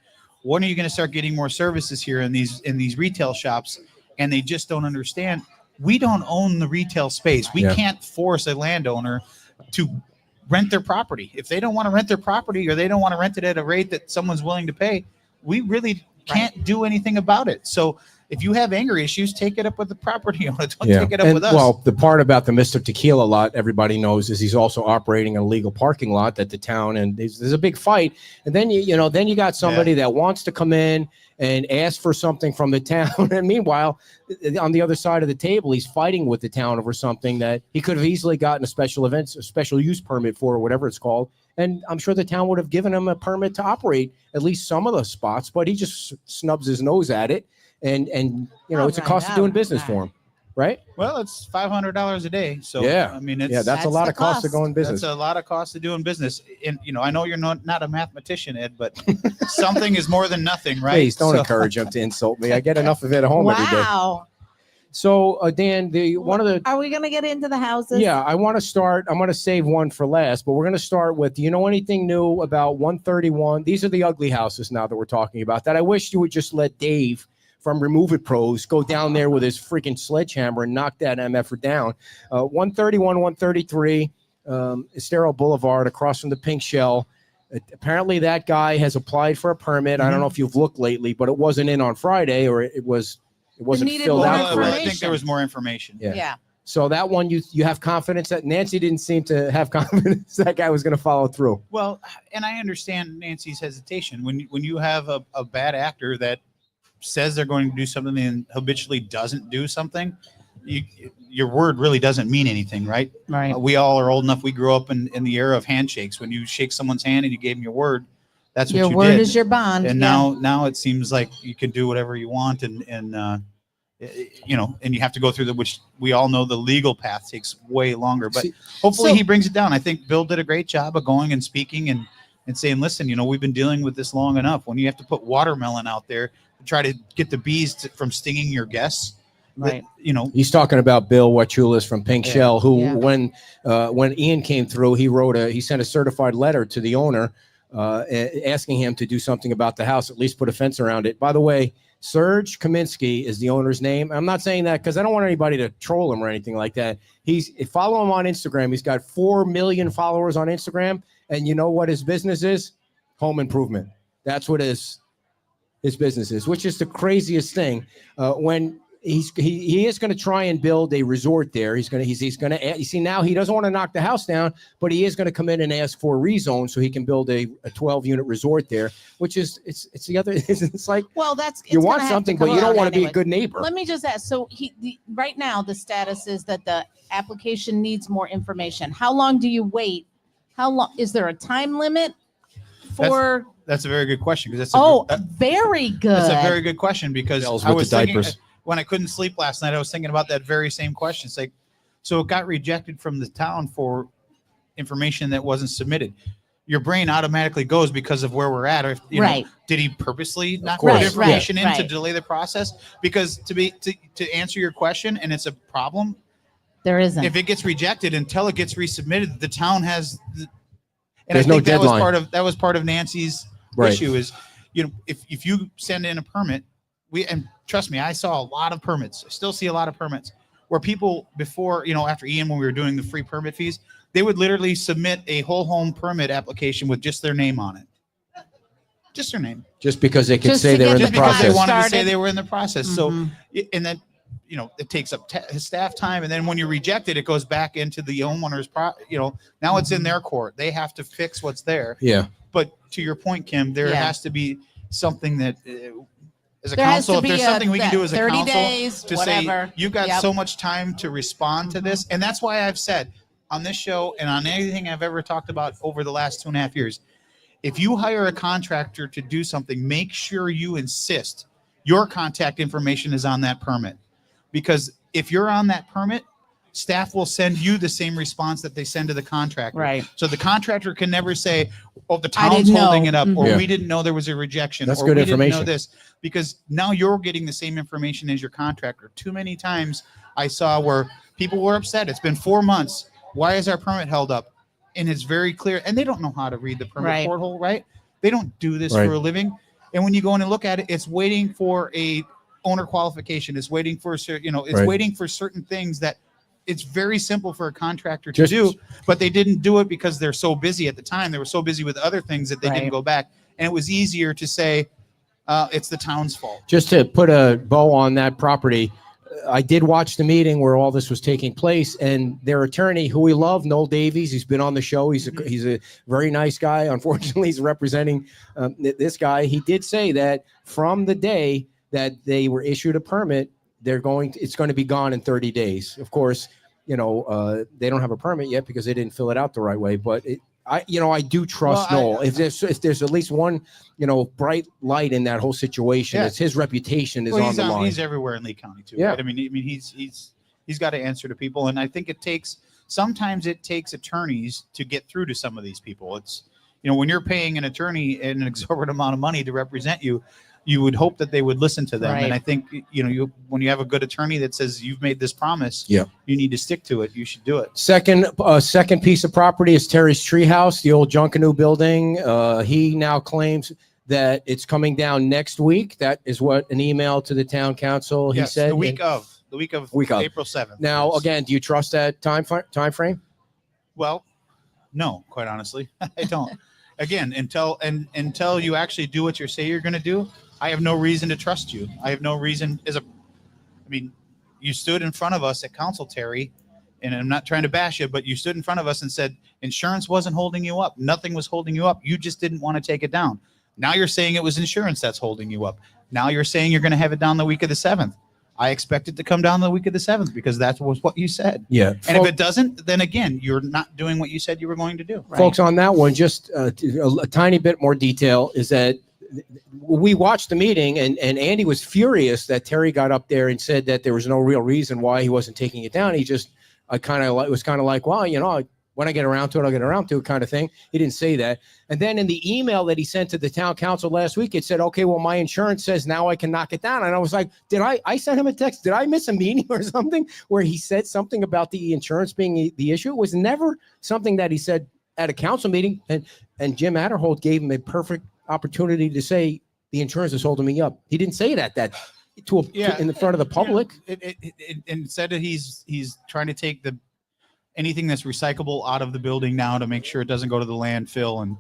when are you going to start getting more services here in these retail shops? And they just don't understand. We don't own the retail space. We Yeah. can't force a landowner to rent their property. If they don't want to rent their property, or they don't want to rent it at a rate that someone's willing to pay, we really can't do anything about it. So if you have anger issues, take it up with the property owner. Don't take it up And, with us. well, the part about the Mr. Tequila lot, everybody knows, is he's also operating an illegal parking lot that the town, and there's a big fight. And then then you got somebody that wants to come in and ask for something from the town, and meanwhile, on the other side of the table, he's fighting with the town over something that he could have easily gotten a special use permit for, or whatever it's called. And I'm sure the town would have given him a permit to operate at least some of the spots, but he just snubs his nose at it. And it's a All cost of right, doing all business right. for him. right? Well, it's $500 a day. So Yeah. I mean, it's Yeah, that's a That's lot the of cost to cost. go in business. That's a lot of cost to doing business. And I know you're not a mathematician, Ed, but something is more than nothing, right? Please don't So- encourage him to insult me. I get enough of it at home every day. Wow. So, Dan, one of the Are we gonna get into the houses? Yeah, I want to start. I'm going to save one for last, but we're going to start with, do you know anything new about 131? These are the ugly houses now that we're talking about that I wish you would just let Dave from Remove It Pros go down there with his freaking sledgehammer and knock that MFer down. 131, 133, Estero Boulevard across from the Pink Shell. Apparently that guy has applied for a permit. I don't know if you've looked lately, but it wasn't in on Friday, or it wasn't needed filled more out Well, I correctly. think there was more information. Yeah. So that one, you have confidence that Nancy didn't seem to have confidence that guy was going to follow through. Well, and I understand Nancy's hesitation when you have a bad actor that says they're going to do something and habitually doesn't do something. Your word really doesn't mean anything, right? Right. We all are old enough. We grew up in the era of handshakes. When you shake someone's hand and you gave them your word, that's what Your you word did. is your bond. And Yeah. now it seems like you can do whatever you want, and and you have to go through which we all know the legal path takes way longer. But See, hopefully so- he brings it down. I think Bill did a great job of going and speaking and saying, listen, we've been dealing with this long enough. When you have to put watermelon out there to try to get the bees from stinging your guests, Right. He's talking about Bill Wachulis from Pink Yeah. Shell, who Yeah. when Ian came through, he sent a certified letter to the owner asking him to do something about the house, at least put a fence around it. By the way, Serge Kaminsky is the owner's name. I'm not saying that because I don't want anybody to troll him or anything like that. Follow him on Instagram. He's got 4 million followers on Instagram. And you know what his business is? Home improvement. That's what his business is, which is the craziest thing. When he is going to try and build a resort there. He's going to, you see, now he doesn't want to knock the house down, but he is going to come in and ask for a rezone so he can build a 12-unit resort there, which is, it's the other, it's like, Well, it's you want gonna have to something, come but you don't around want to be a anyway. good neighbor. Let me just ask. So right now, the status is that the application needs more information. How long do you wait? How long is there a time limit for? That's a very good question because Very good. that's a very good question because Bells I with was the thinking diapers. when I couldn't sleep last night, I was thinking about that very same question. It's like, so it got rejected from the town for information that wasn't submitted. Your brain automatically goes because of where we're at. Or, Right. Did he purposely not course. put Right, information in to right. delay the process? Because to answer your question, and it's a problem, There isn't. if it gets rejected until it gets resubmitted, the town has. And There's I no think deadline. that was part of Nancy's Right. issue is, if you send in a permit, and trust me, I saw a lot of permits. I still see a lot of permits where people before, after Ian, when we were doing the free permit fees, they would literally submit a whole home permit application with just their name on it. Just their name. Just because they can Just say to they're get in the the Because they process. wanted to say started. they were in the process. Mhm. So, and then, it takes up staff time. And then when you reject it, it goes back into the homeowner's, now it's in their court. They have to fix what's there. Yeah. But to your point, Kim, there Yeah. has to be something that, as a There has council, to if there's be something we can that do as a 30 council days, to whatever. say, you've got Yep. so much time to respond to this. And that's why I've said on this show and on anything I've ever talked about over the last 2.5 years, if you hire a contractor to do something, make sure you insist your contact information is on that permit. Because if you're on that permit, staff will send you the same response that they send to the contractor. Right. So the contractor can never say, oh, the I town's didn't holding know. it up, Mhm. or Yeah. we didn't know there was a rejection, That's or good we didn't know information. this. Because now you're getting the same information as your contractor. Too many times I saw where people were upset. It's been 4 months. Why is our permit held up? And it's very clear. And they don't know how to read the permit Right. portal, right? They don't do this Right. for a living. And when you go in and look at it, it's waiting for a owner qualification. It's waiting for, it's Right. waiting for certain things that it's very simple for a contractor to Just- do, but they didn't do it because they're so busy at the time. They were so busy with other things that they Right. didn't go back. And it was easier to say, it's the town's fault. Just to put a bow on that property, I did watch the meeting where all this was taking place, and their attorney, who we love, Noel Davies, he's been on the show. He's a very nice guy. Unfortunately, he's representing this guy. He did say that from the day that they were issued a permit, it's going to be gone in 30 days. Of course, they don't have a permit yet because they didn't fill it out the right way. But I do trust Well, Noel. If there's at least one, bright light in that whole situation, Yeah. it's his reputation is Well, on the line. he's everywhere in Lee County too. Yeah. Right? I mean, he's He's got to answer to people. And I think sometimes it takes attorneys to get through to some of these people. It's, when you're paying an attorney an exorbitant amount of money to represent you, you would hope that they would listen to them. Right. And I think, when you have a good attorney that says you've made this promise, Yeah. you need to stick to it. You should do it. Second piece of property is Terry's Treehouse, the old Junkanoo building. He now claims that it's coming down next week. That is what an email to the town council, he Yes, said. the week of April 7th. Now, Yes. again, do you trust that time frame? Well, no, quite honestly, I don't. Again, until you actually do what you say you're going to do, I have no reason to trust you. I have no reason you stood in front of us at council, Terry, and I'm not trying to bash you, but you stood in front of us and said insurance wasn't holding you up. Nothing was holding you up. You just didn't want to take it down. Now you're saying it was insurance that's holding you up. Now you're saying you're going to have it down the week of the 7th. I expect it to come down the week of the 7th because that was what you said. Yeah. And if it doesn't, then again, you're not doing what you said you were going to do. Folks, on that one, just a tiny bit more detail is that we watched the meeting and Andy was furious that Terry got up there and said that there was no real reason why he wasn't taking it down. He just was kind of like, well, when I get around to it, I'll get around to it kind of thing. He didn't say that. And then in the email that he sent to the town council last week, it said, okay, well, my insurance says now I can knock it down. And I was like, I sent him a text. Did I miss a meeting or something where he said something about the insurance being the issue? It was never something that he said at a council meeting. And Jim Adderholt gave him a perfect opportunity to say the insurance is holding me up. He didn't say that in the front of the public. And said that he's trying to take anything that's recyclable out of the building now to make sure it doesn't go to the landfill. And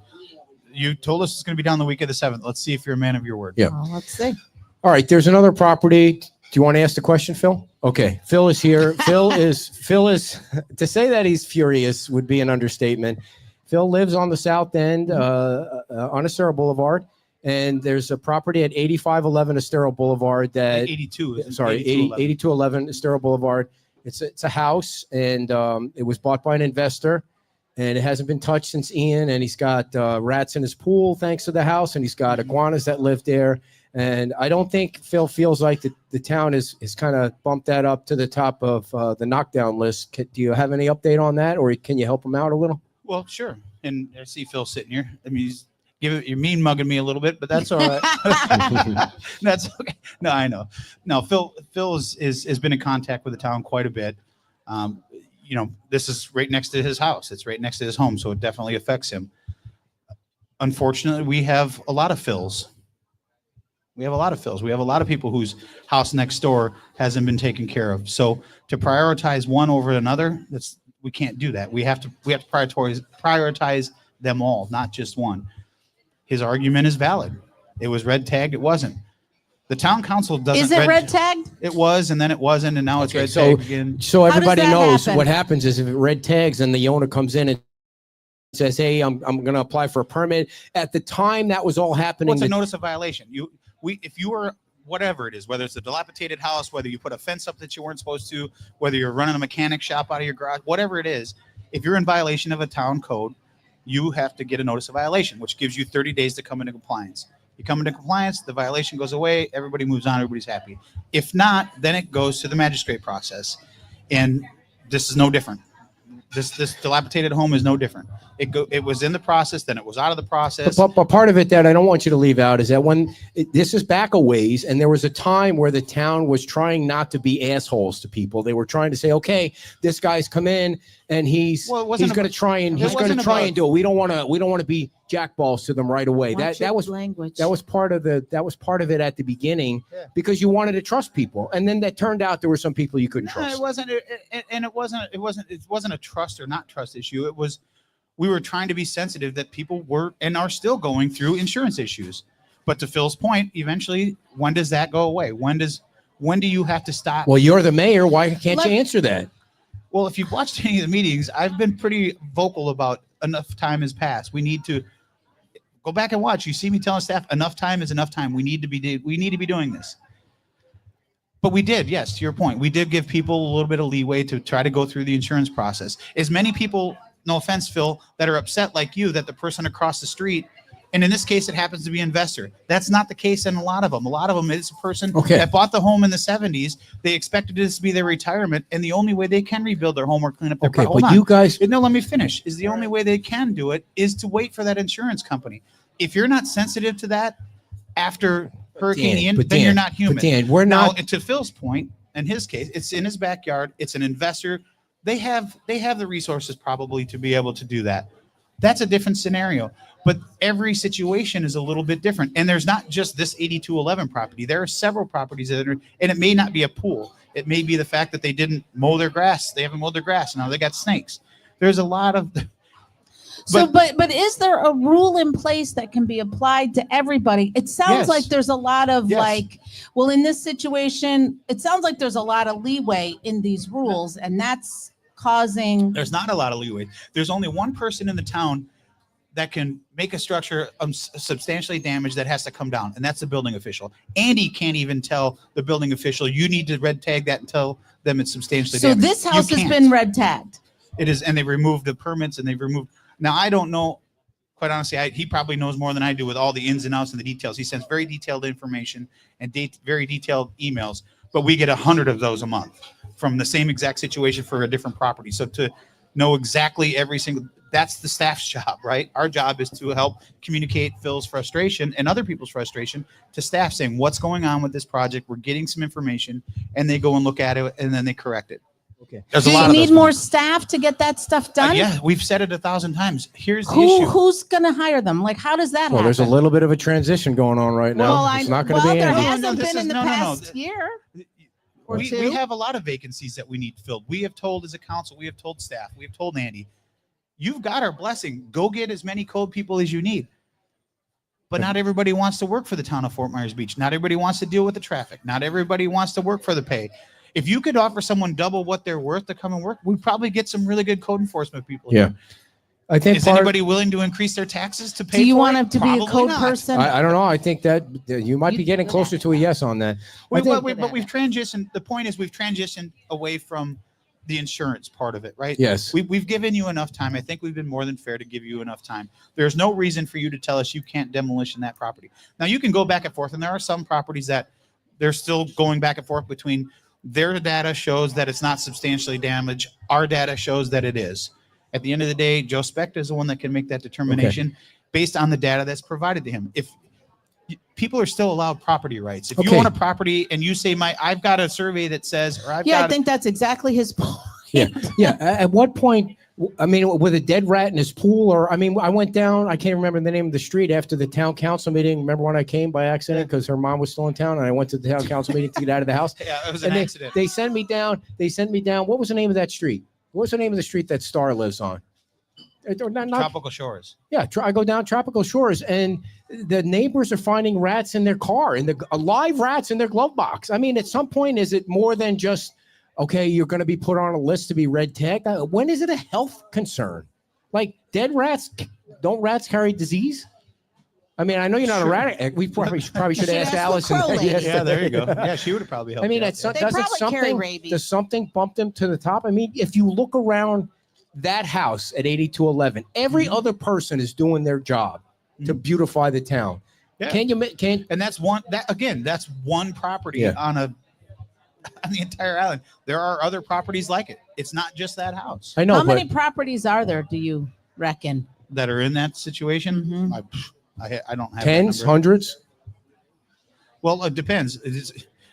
you told us it's going to be down the week of the 7th. Let's see if you're a man of your word. Yeah. Oh, let's see. All right. There's another property. Do you want to ask the question, Phil? Okay. Phil is here. Phil is to say that he's furious would be an understatement. Phil lives on the south end on Estero Boulevard. And there's a property at 8511 Estero Boulevard that 8211 Estero Boulevard. It's a house, and it was bought by an investor, and it hasn't been touched since Ian. And he's got rats in his pool thanks to the house, and he's got iguanas that live there. And I don't think Phil feels like the town is kind of bumped that up to the top of the knockdown list. Do you have any update on that, or can you help him out a little? Well, sure. And I see Phil sitting here. I mean, you're mean mugging me a little bit, but that's all right. That's okay. No, I know. No, Phil has been in contact with the town quite a bit. This is right next to his house. It's right next to his home, so it definitely affects him. Unfortunately, we have a lot of Phils. We have a lot of people whose house next door hasn't been taken care of. So to prioritize one over another, we can't do that. We have to prioritize them all, not just one. His argument is valid. It was red tagged. It wasn't. The town council doesn't. Is it red tagged? It was, and then it wasn't, and now it's red so- tagged again. So everybody that knows happen? what happens is if it red tags and the owner comes in and says, hey, I'm going to apply for a permit. At the time that was all happening. What's a notice of violation? If you were whatever it is, whether it's a dilapidated house, whether you put a fence up that you weren't supposed to, whether you're running a mechanic shop out of your garage, whatever it is, if you're in violation of a town code, you have to get a notice of violation, which gives you 30 days to come into compliance. You come into compliance, the violation goes away, everybody moves on, everybody's happy. If not, then it goes to the magistrate process. And this is no different. This dilapidated home is no different. It was in the process, then it was out of the process. But part of it that I don't want you to leave out is that this is back a ways, and there was a time where the town was trying not to be assholes to people. They were trying to say, okay, this guy's come in and he's going to try and do it. We don't want to be jackballs to them right away. That was language. That was part of it at the beginning, because you wanted to trust people, and then that turned out there were some people you couldn't trust. It wasn't a trust or not trust issue. It was, we were trying to be sensitive that people were and are still going through insurance issues. But to Phil's point, eventually, when does that go away? When do you have to stop? Well, you're the mayor. Why can't you answer that? Well, if you've watched any of the meetings, I've been pretty vocal about enough time has passed. We need to go back and watch. You see me telling staff, enough time is enough time. We need to be doing this. But we did, yes, to your point. We did give people a little bit of leeway to try to go through the insurance process. As many people, no offense, Phil, that are upset like you that the person across the street And in this case, it happens to be investor. That's not the case in a lot of them. A lot of them, it's a person Okay. that bought the home in the 70s. They expected this to be their retirement, and the only way they can rebuild their home or clean up their Okay, hold but on. you guys, No, let me finish. Is the only way they can do it is to wait for that insurance company. If you're not sensitive to that after Hurricane Ian, then you're not human. But Dan, we're Now, not. to Phil's point, in his case, it's in his backyard. It's an investor. They have the resources probably to be able to do that. That's a different scenario. But every situation is a little bit different. And there's not just this 8211 property. There are several properties that are, and it may not be a pool. It may be the fact that they didn't mow their grass. They haven't mowed their grass. Now they got snakes. There's a lot of. But is there a rule in place that can be applied to everybody? It sounds Yes. like there's a lot of Yes. like, well, in this situation, it sounds like there's a lot of leeway in these rules, and that's causing. There's not a lot of leeway. There's only one person in the town that can make a structure substantially damaged that has to come down, and that's the building official. Andy can't even tell the building official, you need to red tag that and tell them it's substantially So damaged. this house You has can't. been red tagged. It is, and they removed the permits, and they've removed. Now, I don't know, quite honestly, he probably knows more than I do with all the ins and outs and the details. He sends very detailed information and very detailed emails, but we get 100 of those a month from the same exact situation for a different property. So to know exactly every single, that's the staff's job, right? Our job is to help communicate Phil's frustration and other people's frustration to staff, saying what's going on with this project. We're getting some information, and they go and look at it, and then they correct it. Okay. There's Do a lot you of need those more ones. staff to get that stuff done? Yeah, we've said it 1,000 times. Here's the issue. Who's going to hire them? Like, how does that Well, happen? there's a little bit of a transition going on right now. Well, It's not going to be there Andy. hasn't No, this been is- in the no, no, no. past year. Or We two. have a lot of vacancies that we need filled. We have told as a council, we have told staff, we have told Andy, you've got our blessing. Go get as many code people as you need. But not everybody wants to work for the town of Fort Myers Beach. Not everybody wants to deal with the traffic. Not everybody wants to work for the pay. If you could offer someone double what they're worth to come and work, we'd probably get some really good code enforcement people. Yeah. here. I think Is part, anybody willing to increase their taxes to pay Do you for want it? him to be a Probably code not. person? I don't know. I think that you might You be getting do closer that. to a yes on that. I think- But we've transitioned. The point is we've transitioned away from the insurance part of it, right? Yes. We've given you enough time. I think we've been more than fair to give you enough time. There's no reason for you to tell us you can't demolition that property. Now, you can go back and forth, and there are some properties that they're still going back and forth between their data shows that it's not substantially damaged. Our data shows that it is. At the end of the day, Joe Specht is the one that can make that determination based on the data that's provided to him. If people are still allowed property rights. If you Okay. own a property and you say, I've got a survey that says, or I've Yeah, I got think that's exactly his point. Yeah. Yeah. At what point, I mean, with a dead rat in his pool, or, I mean, I went down, I can't remember the name of the street after the town council meeting. Remember when I came by accident because her mom was still in town and I went to the town council meeting to get out of the house? yeah, it was And an accident. they sent me down. What was the name of that street? What was the name of the street that Star lives on? Or not, Tropical Shores. yeah, I go down Tropical Shores, and the neighbors are finding rats in their car, live rats in their glove box. I mean, at some point, is it more than just, okay, you're going to be put on a list to be red tagged? When is it a health concern? Like dead rats, don't rats carry disease? I mean, I know you're not a rat. We probably should Should ask ask the Allison. crow lady. Yeah, there you go. Yeah, she would have probably helped. I mean, you out. at some, They does it probably carry something, rabies. does something bump them to the top? I mean, if you look around that house at 8211, every other person is doing their job to beautify the town. Yeah. Can And that's that's one property Yeah. on the entire island. There are other properties like it. It's not just that house I know, How but many properties are there, do you reckon? that are in that situation. Mhm. I don't have that tens, number. hundreds? Well, it depends.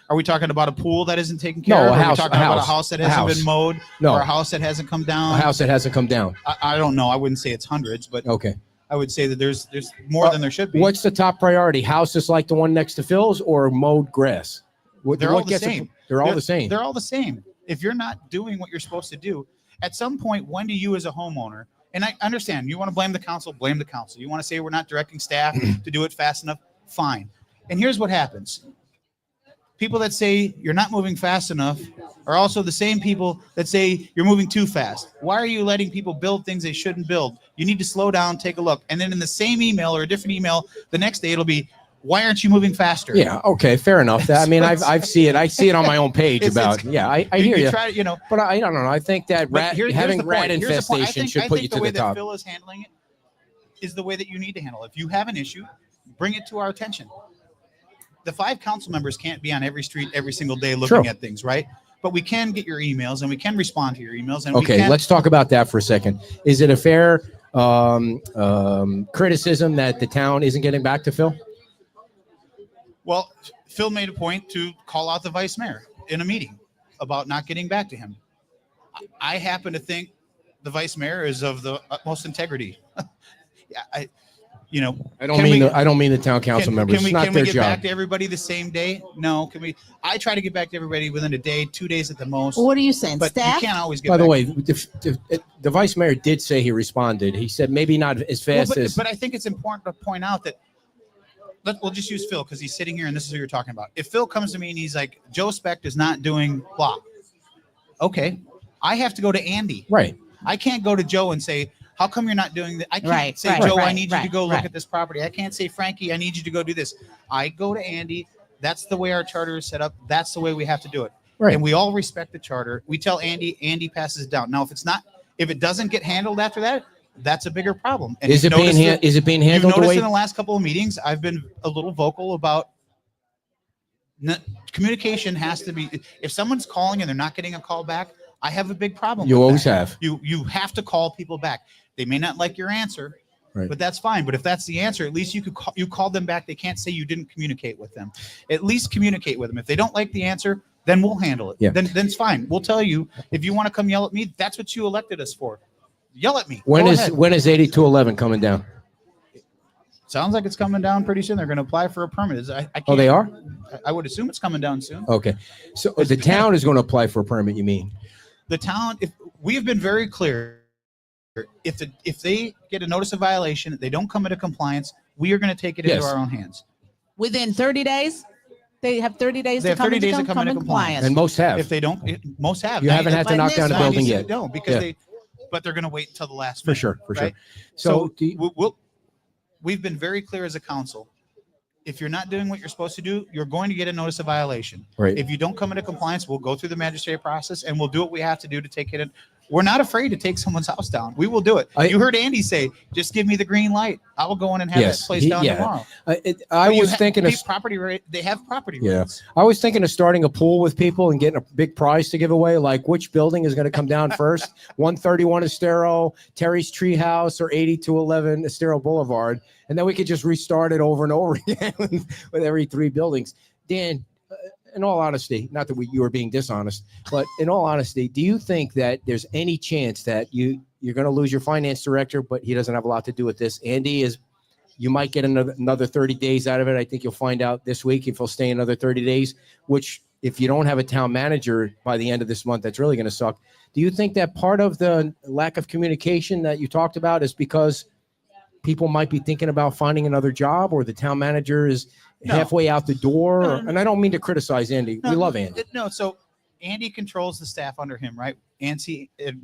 Are we talking about a pool that isn't taken No, care a of? Are house- we a talking about a house. house that A hasn't house. been mowed? No. Or a house that hasn't come A down? house that hasn't come down. I don't know. I wouldn't say it's hundreds, but Okay. I would say that there's more than there should be. What's the top priority? Houses like the one next to Phil's or mowed grass? They're all the same. They're all the same. They're all the same. If you're not doing what you're supposed to do, at some point, when do you as a homeowner, and I understand you want to blame the council, You want to say we're not directing staff to do it fast enough, fine. And here's what happens. People that say you're not moving fast enough are also the same people that say you're moving too fast. Why are you letting people build things they shouldn't build? You need to slow down, take a look. And then in the same email or a different email, the next day it'll be, why aren't you moving faster? Yeah. Okay. Fair enough. I mean, I see it. I see it on my own page about. Yeah, I hear you. Try, But I don't know. I think that but here's having the rat point. Here's the point. infestation should put you the to way the top. that Phil is handling it, is the way that you need to handle it. If you have an issue, bring it to our attention. The 5 council members can't be on every street every single day looking at things, right? But we can get your emails and we can respond to your emails. And okay, let's talk about that for a second. Is it a fair criticism that the town isn't getting back to Phil? Well, Phil made a point to call out the vice mayor in a meeting about not getting back to him. I happen to think the vice mayor is of the utmost integrity. I don't mean the town council members. It's not their job. Can we get back to everybody the same day? No. Can we? I try to get back to everybody within a day, 2 days at the most. Well, what are you saying, but staff? You can't always get. By the back way, the vice mayor did say he responded. He said maybe not as fast as. But I think it's important to point out that. We'll just use Phil because he's sitting here and this is who you're talking about. If Phil comes to me and he's like, Joe Specht is not doing blah. Okay. I have to go to Andy. Right. I can't go to Joe and say, how come you're not doing that? I can't say, Joe, I need you to go look at this property. I can't say, Frankie, I need you to go do this. I go to Andy. That's the way our charter is set up. That's the way we have to do it. Right. And we all respect the charter. We tell Andy, Andy passes it down. Now, if it doesn't get handled after that, that's a bigger problem. And is it being handled? You've noticed in the last couple of meetings, I've been a little vocal about communication has to be. If someone's calling and they're not getting a call back, I have a big problem. You with always that. have. You have to call people back. They may not like your answer, but that's fine. But if that's the answer, at least you call them back. They can't say you didn't communicate with them. At least communicate with them. If they don't like the answer, then we'll handle it. Yeah. Then it's fine. We'll tell you if you want to come yell at me. That's what you elected us for. Yell at me. When is 8211 coming down? Sounds like it's coming down pretty soon. They're going to apply for a permit. Oh, they are? I would assume it's coming down soon. Okay. So the town is going to apply for a permit, you mean? The town, we have been very clear. If they get a notice of violation, they don't come into compliance, we are going to take it into our own hands. Within 30 days? They have 30 days to come into compliance. And most have. If they don't, most have. You haven't had to knock down a building yet. No, because but they're going to wait until the last For minute. sure. Right? So we've been very clear as a council. If you're not doing what you're supposed to do, you're going to get a notice of violation. Right. If you don't come into compliance, we'll go through the magistrate process and we'll do what we have to do to take it in. We're not afraid to take someone's house down. We will do it. You heard Andy say, just give me the green light. I will go in and have that place down tomorrow. I was thinking of property right. They have property rights. I was thinking of starting a pool with people and getting a big prize to give away, like which building is going to come down first, 131 Estero, Terry's Treehouse, or 8211 Estero Boulevard. And then we could just restart it over and over again with every 3 buildings. Dan, in all honesty, not that you were being dishonest, but in all honesty, do you think that there's any chance that you're going to lose your finance director, but he doesn't have a lot to do with this? Andy you might get another 30 days out of it. I think you'll find out this week if he'll stay another 30 days, which if you don't have a town manager by the end of this month, that's really going to suck. Do you think that part of the lack of communication that you talked about is because people might be thinking about finding another job, or the town manager is halfway out the door? And I don't mean to criticize Andy. We love Andy. No, so Andy controls the staff under him, right? Andy and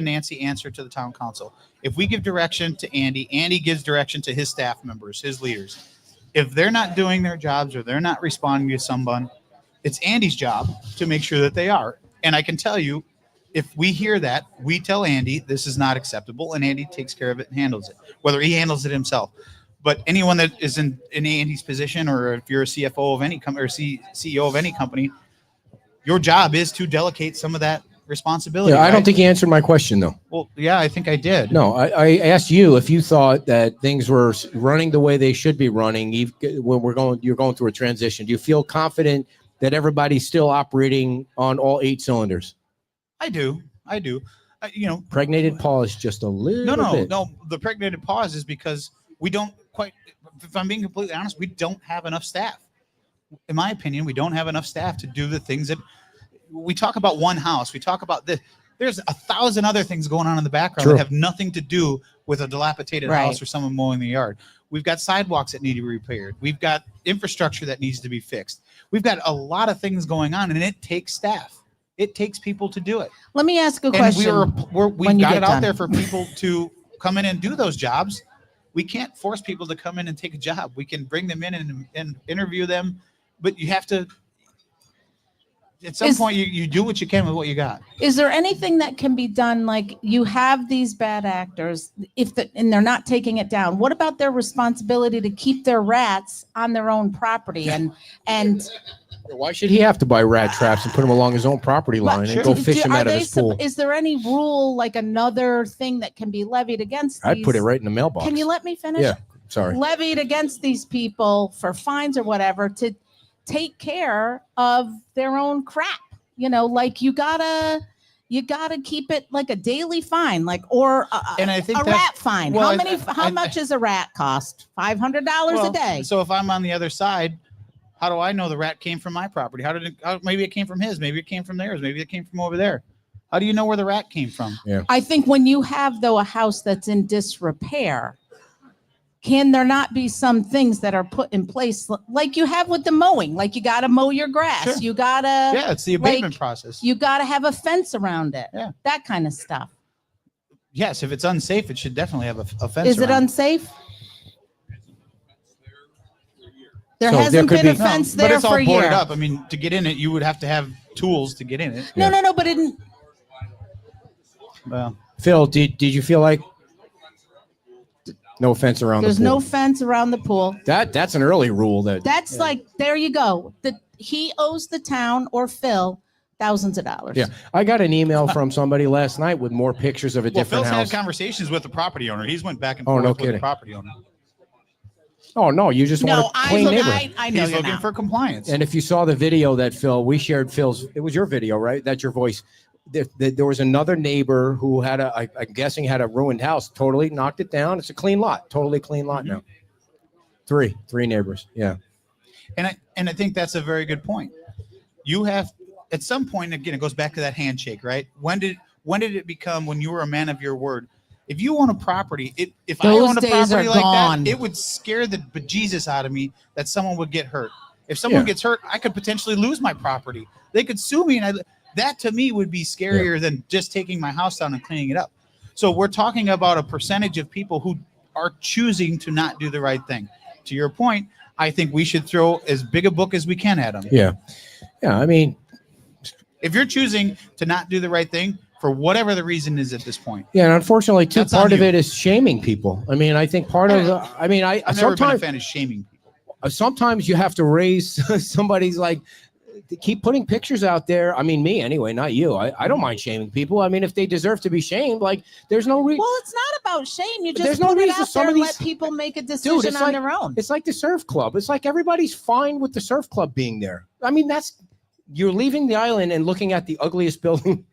Nancy answer to the town council. If we give direction to Andy, Andy gives direction to his staff members, his leaders. If they're not doing their jobs or they're not responding to someone, it's Andy's job to make sure that they are. And I can tell you, if we hear that, we tell Andy this is not acceptable, and Andy takes care of it and handles it, whether he handles it himself. But anyone that is in Andy's position, or if you're a CFO of any company or CEO of any company, your job is to delegate some of that responsibility. Yeah, I don't think you answered my question, though. Well, yeah, I think I did. No, I asked you if you thought that things were running the way they should be running when you're going through a transition. Do you feel confident that everybody's still operating on all 8 cylinders? I do. Pregnated pause just a little bit. No. The pregnated pause is because we don't quite, if I'm being completely honest, we don't have enough staff. In my opinion, we don't have enough staff to do the things that we talk about. One house, we talk about this. There's 1,000 other things going on in the background that have nothing to do with a dilapidated house or someone mowing the yard. We've got sidewalks that need to be repaired. We've got infrastructure that needs to be fixed. We've got a lot of things going on, and it takes staff. It takes people to do it. Let me ask a question. We've got it out there for people to come in and do those jobs. We can't force people to come in and take a job. We can bring them in and interview them, but you have to at some point you do what you can with what you got. Is there anything that can be done? Like you have these bad actors, and they're not taking it down. What about their responsibility to keep their rats on their own property? And why should he have to buy rat traps and put them along his own property line and go fish them out of his pool? Is there any rule, like another thing that can be levied against these? I'd put it right in the mailbox. Can you let me finish? Yeah, sorry. Levied against these people for fines or whatever to take care of their own crap. You know, like you gotta keep it like a daily fine, like or and I think a rat fine. Well, How much does a rat cost? $500 a day. So if I'm on the other side, how do I know the rat came from my property? Maybe it came from his, maybe it came from theirs, maybe it came from over there. How do you know where the rat came from? Yeah. I think when you have a house that's in disrepair, can there not be some things that are put in place like you have with the mowing? Like you got to mow your grass. Sure. You got to. Yeah, it's the abatement process. You got to have a fence around it. Yeah. That kind of stuff. Yes, if it's unsafe, it should definitely have a fence. Is it around unsafe? There So hasn't there could been a be- fence but there it's all for a boarded year. up. I mean, to get in it, you would have to have tools to get in it. No, but it didn't. Well, Phil, did you feel like no fence around There's the pool? no fence around the pool. That's an early rule. That's like, there you go. He owes the town or Phil thousands of dollars. Yeah, I got an email from somebody last night with more pictures of a different Phil's house. had conversations with the property owner. He's went back and Oh, forth no with the kidding. property owner. Oh no, you just want a clean neighborhood. I know He's you're looking not. for compliance. And if you saw the video that we shared Phil's, it was your video, right? That's your voice. There was another neighbor who had I'm guessing had a ruined house, totally knocked it down. It's a clean lot, totally clean lot now. Three neighbors. Yeah. And I think that's a very good point. You have, at some point, again, it goes back to that handshake, right? When did it become when you were a man of your word? If you own a property, if I Those own a days property are like gone. that, it would scare the bejesus out of me that someone would get hurt. If someone gets hurt, I could potentially lose my property. They could sue me, and that to me would be scarier than just taking my house down and cleaning it up. So we're talking about a percentage of people who are choosing to not do the right thing. To your point, I think we should throw as big a book as we can at them. Yeah. I mean, if you're choosing to not do the right thing for whatever the reason is at this point. yeah, and unfortunately, too, That's part on of you. it is shaming people. I mean, I think part of I've never been a sometimes fan of shaming people. sometimes you have to raise somebody's like to keep putting pictures out there. I mean, me anyway, not you. I don't mind shaming people. I mean, if they deserve to be shamed, like there's no reason. Well, it's not about shame. You just There's no put it reason out some there of and these- let people make a decision Dude, it's on their own. It's like the surf club. It's like everybody's fine with the surf club being there. I mean, you're leaving the island and looking at the ugliest building,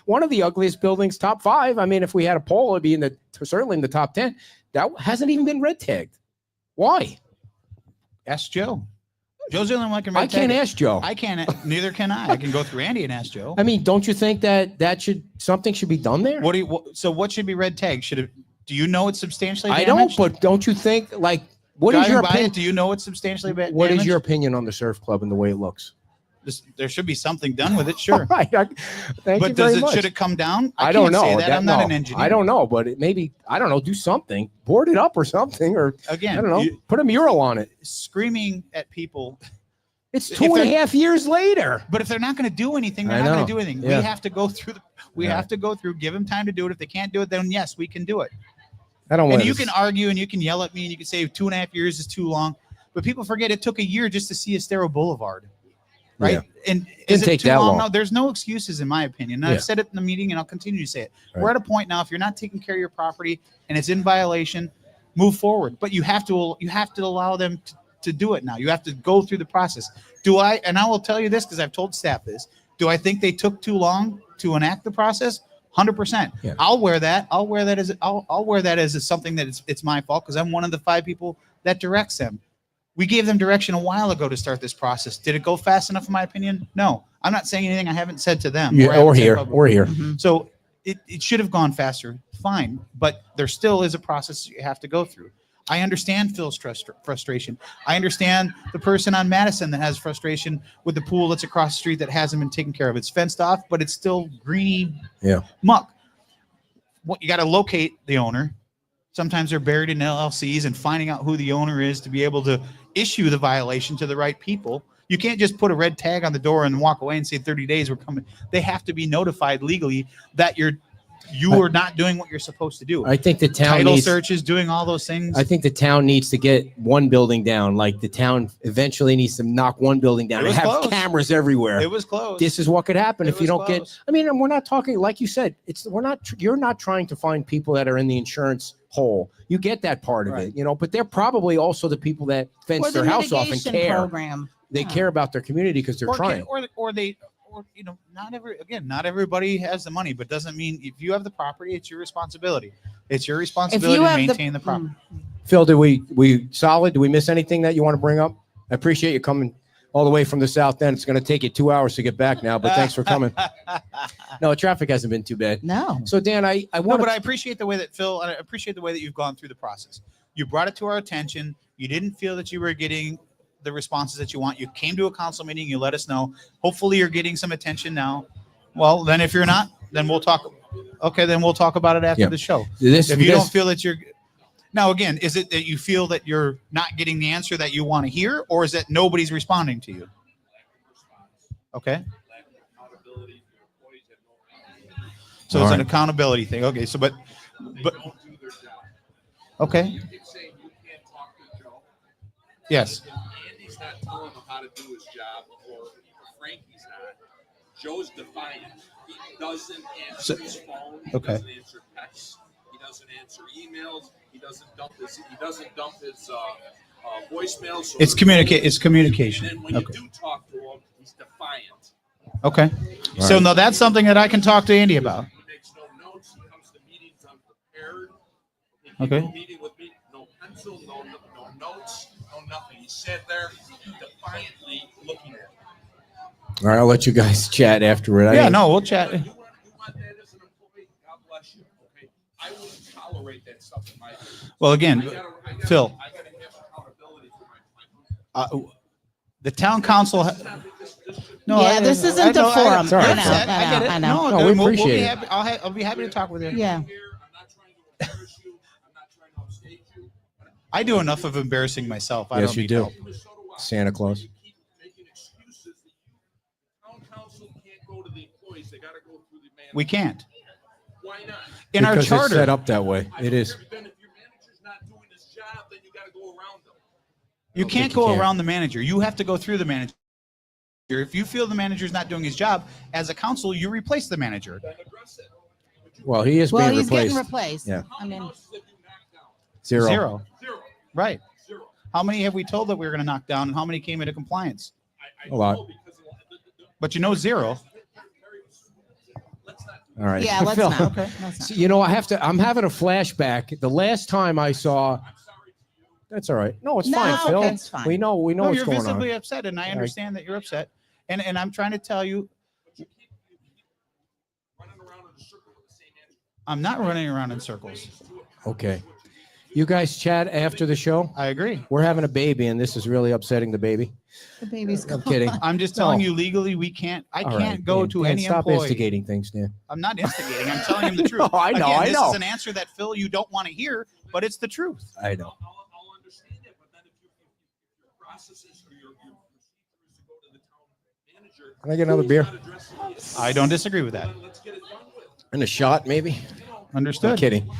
one of the ugliest buildings, top 5. I mean, if we had a poll, it'd be certainly in the top 10. That hasn't even been red tagged. Why? Ask Joe. Joe's the only one who can red I can't tag it. ask Joe. I can't. Neither can I. I can go through Andy and ask Joe. I mean, don't you think that something should be done there? So what should be red tagged? Do you know it's substantially I damaged? don't, but don't you think like what Guy is who your buy opinion? it, do you know it's substantially damaged? What is your opinion on the surf club and the way it looks? There should be something done with it, sure. Right. Thank you But very much. Should it come down? I don't can't know. Say that. I'm not no. an engineer. I don't know, but maybe I don't know. Do something, board it up or something, or Again, I don't know. Put a mural on it. Screaming at people. It's If 2.5 years later. But if they're not going to do anything, they're I not going know. to do anything. Yeah. We have to go through. Have to go through. Give them time to do it. If they can't do it, then yes, we can do it. I don't want. And you can argue and you can yell at me and you can say 2.5 years is too long, but people forget it took a year just to see Estero Boulevard, right? Yeah. And Didn't is it take too that long? long. No, there's no excuses in my opinion. And Yeah. I've said it in the meeting and I'll continue to say it. Right. We're at a point now. If you're not taking care of your property and it's in violation, move forward. But you have to allow them to do it now. You have to go through the process. And I will tell you this because I've told staff this. Do I think they took too long to enact the process? 100%. Yeah. I'll wear that. I'll wear that as something that it's my fault because I'm one of the 5 people that directs them. We gave them direction a while ago to start this process. Did it go fast enough, in my opinion? No. I'm not saying anything I haven't said to them. Yeah, or haven't said here, publicly. or here. So it should have gone faster. Fine. But there still is a process you have to go through. I understand Phil's frustration. I understand the person on Madison that has frustration with the pool that's across the street that hasn't been taken care of. It's fenced off, but it's still greeny muck. You got to locate the owner. Sometimes they're buried in LLCs, and finding out who the owner is to be able to issue the violation to the right people You can't just put a red tag on the door and walk away and say 30 days we're coming. They have to be notified legally that you are not doing what you're supposed to do. I think the town Title needs, searches, doing all those things. I think the town needs to get one building down. Like the town eventually needs to knock one building down It and was have close. cameras everywhere. It was close. This is what could happen It if you was don't get. close. I mean, and we're not talking like you said. You're not trying to find people that are in the insurance hole. You get that part of Right. it, but they're probably also the people that fence Or the their house off and mitigation care. program. They Yeah. care about their community because they're trying. Not everybody has the money, but doesn't mean if you have the property, it's your responsibility. It's your responsibility to maintain the property. Phil, did we solid? Do we miss anything that you want to bring up? I appreciate you coming all the way from the south end. It's going to take you 2 hours to get back now, but thanks for coming. No, traffic hasn't been too bad. No. So Dan, I No, want but I appreciate the way that Phil, and I appreciate the way that you've gone through the process. You brought it to our attention. You didn't feel that you were getting the responses that you want. You came to a council meeting. You let us know. Hopefully you're getting some attention now. Well, then if you're not, then we'll talk. Okay, then we'll talk about it after the show. If you don't feel that you're now, again, is it that you feel that you're not getting the answer that you want to hear, or is it nobody's responding to you? Okay. So it's an accountability thing. Okay. So, but okay. Yes. Andy's not telling him how to do his job, or Frankie's not. Joe's defiant. He doesn't answer his phone. He doesn't answer texts. He doesn't answer emails. He doesn't dump his voicemails. So It's communication. And then when you do talk to him, he's defiant. Okay. So now that's something that I can talk to Andy about. He makes no notes. He comes to meetings unprepared. Okay. Meeting with me, no pencil, no notes, no nothing. He sat there defiantly looking at me. All right, I'll let you guys chat after it. We'll chat. You want that as an employee? God bless you. Okay. I wouldn't tolerate that stuff in my business. Well, again, Phil, I gotta have accountability for my the town council. No, Yeah, this isn't the forum. Sorry, I Phil. know, I get it. I know. No, we appreciate it. I'll be happy to talk with you. Yeah. I'm not trying to embarrass you. I'm not trying to upstage you. I do enough of embarrassing myself. I Yes, don't you need do. help. So do I. Santa Claus. You keep making excuses that town council can't go to the employees. They gotta go through the manager. We can't. Why not? In our Because it's set charter, up that way. It is. Then if your manager's not doing his job, then you gotta go around them. you don't can't think you go can. around the manager. You have to go through the manager. If you feel the manager's not doing his job, as a council, you replace the manager. Then address it. Well, he is Well, being he's replaced. getting replaced. Yeah. I mean, Houses that you knock down. Zero. Zero. Zero. Right. Zero. How many have we told that we were going to knock down, and how many came into compliance? I A lot. know because But zero. let's not do All right. yeah, let's Phil, not. Okay. Let's so, not. I'm having a flashback. The last time I saw, that's all right. No, it's No, fine, Phil. okay, it's fine. We know No, what's you're going visibly on. upset, and I Right. understand that you're upset. And I'm trying to tell you, running around in a circle with the same answer. I'm not running around in circles. Okay. You guys chat after the show. I agree. We're having a baby, and this is really upsetting the baby. The baby's I'm gone. kidding. I'm just telling No. you legally, we can't. I All can't right, go Dan, to Dan, any stop employee. instigating things, Dan. I'm not instigating. I'm telling him the truth. No, I know, Again, I this know. is an answer that Phil, you don't want to hear, but it's the truth. I know. I'll understand it, but then if your processes or your procedure is to go to the town manager, Can I get another beer not address the issue, I don't disagree with that. then let's get it done with. and a shot, maybe? I'm Understood. kidding.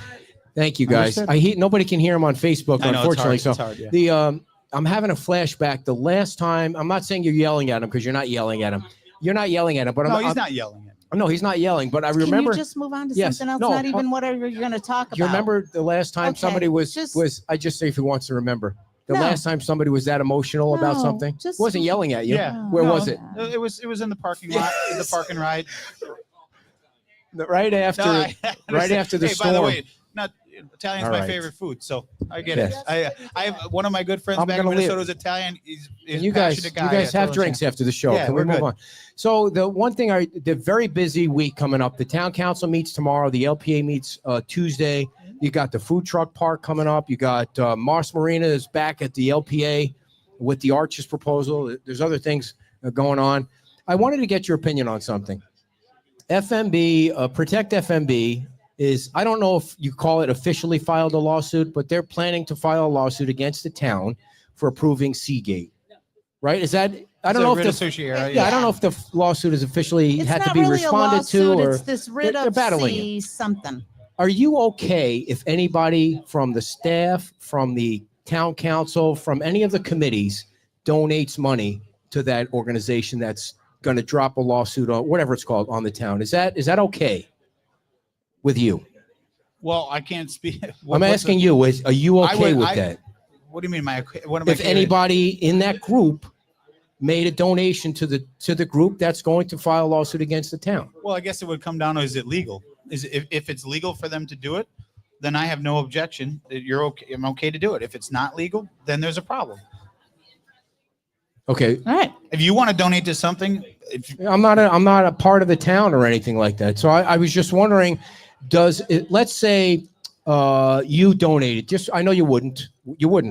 Thank you, guys. Understood. Nobody can hear him on Facebook, I know, unfortunately. it's hard, So it's hard, yeah. I'm having a flashback. The last time, I'm not saying you're yelling at him because you're not yelling at him. You're not yelling at him, but No, I'm, he's not yelling at me. No, he's not yelling. But I Can remember. you just move on to Yes, something else? no, Not even whatever you're going to talk about. You remember the last time Okay, somebody was just- I just say if he wants to remember. The No. last time somebody was that emotional about No, something, just- wasn't yelling at you. Yeah. Where No. was it? It was in the parking lot, in the park and ride. Right after. No, I right after the Hey, by the storm. way, not Italian's All my right. favorite food, so I get Yes. it. I have one of my good friends I'm back in gonna leave. Minnesota is Italian. He's And a you guys passionate guy. I have told him drinks so. after the show. Yeah, Can we we're move good. on? So the one thing, the very busy week coming up. The town council meets tomorrow. The LPA meets Tuesday. You got the food truck park coming up. You got Mars Marina is back at the LPA with the Arches proposal. There's other things going on. I wanted to get your opinion on something. FMB, Protect FMB is, I don't know if you call it officially filed a lawsuit, but they're planning to file a lawsuit against the town for approving Seagate. Right? Is that, I don't know if writ the associated. yeah, I don't know if the lawsuit is officially It's had to not be really responded a lawsuit. to, or It's this writ they're of battling it. C something. Are you okay if anybody from the staff, from the town council, from any of the committees donates money to that organization that's going to drop a lawsuit or whatever it's called on the town? Is that okay with you? Well, I can't speak. I'm asking you, are you okay with that? What do you mean? What am I? If anybody in that group made a donation to the group that's going to file a lawsuit against the town? Well, I guess it would come down to, is it legal? If it's legal for them to do it, then I have no objection. You're okay. I'm okay to do it. If it's not legal, then there's a problem. Okay. All right. If you want to donate to something, I'm not a part of the town or anything like that. So I was just wondering, let's say you donated, I know you wouldn't,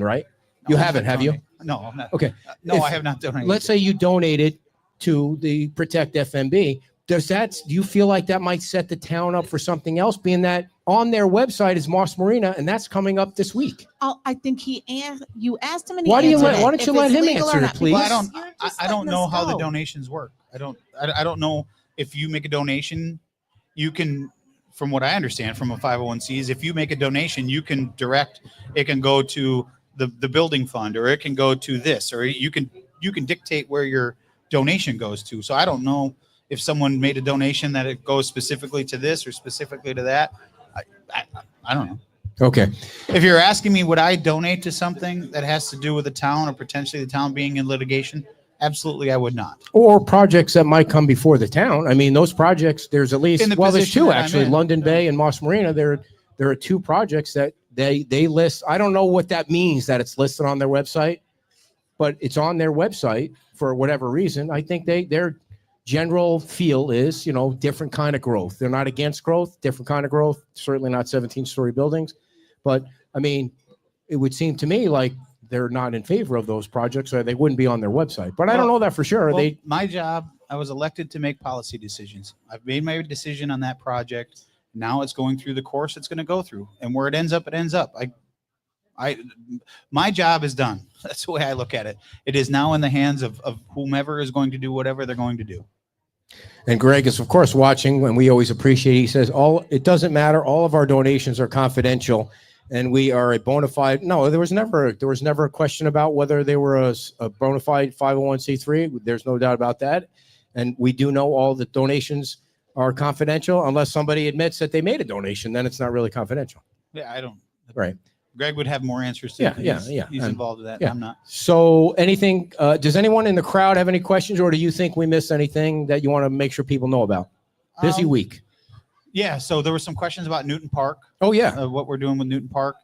right? You haven't, have you? No, I'm not. Okay. No, I have not donated. Let's say you donated to the Protect FMB. Do you feel like that might set the town up for something else, being that on their website is Moss Marina, and that's coming up this week? I think you asked him, and Why don't you if let it's him legal or answer it, not, please? because Well, you're just I don't letting know us how the go. donations work. I don't know if you make a donation, you can, from what I understand from a 501c, if you make a donation, you can direct, it can go to the building fund, or it can go to this, or you can dictate where your donation goes to. So I don't know if someone made a donation that it goes specifically to this or specifically to that. I don't know. Okay. If you're asking me, would I donate to something that has to do with the town or potentially the town being in litigation? Absolutely, I would not. Or projects that might come before the town. I mean, those projects, there's at least, In the there's position two that I'm actually, in. London Bay and Moss Marina. There are two projects that they list. I don't know what that means that it's listed on their website, but it's on their website for whatever reason. I think their general feel is, different kind of growth. They're not against growth, different kind of growth, certainly not 17-story buildings. But I mean, it would seem to me like they're not in favor of those projects, or they wouldn't be on their website. But I don't know that for sure. Well, my job, I was elected to make policy decisions. I've made my decision on that project. Now it's going through the course it's going to go through, and where it ends up, it ends up. My job is done. That's the way I look at it. It is now in the hands of whomever is going to do whatever they're going to do. And Greg is, of course, watching, and we always appreciate it. He says, it doesn't matter. All of our donations are confidential, and we are a bona fide. No, there was never a question about whether they were a bona fide 501c3. There's no doubt about that. And we do know all the donations are confidential, unless somebody admits that they made a donation, then it's not really confidential. Yeah, I don't. Right. Greg would have more answers to Yeah, that. yeah. He's And- involved with that. yeah. I'm not. So anything, does anyone in the crowd have any questions, or do you think we missed anything that you want to make sure people know about? Busy week. Yeah, so there were some questions about Newton Park. Oh, yeah. What we're doing with Newton Park.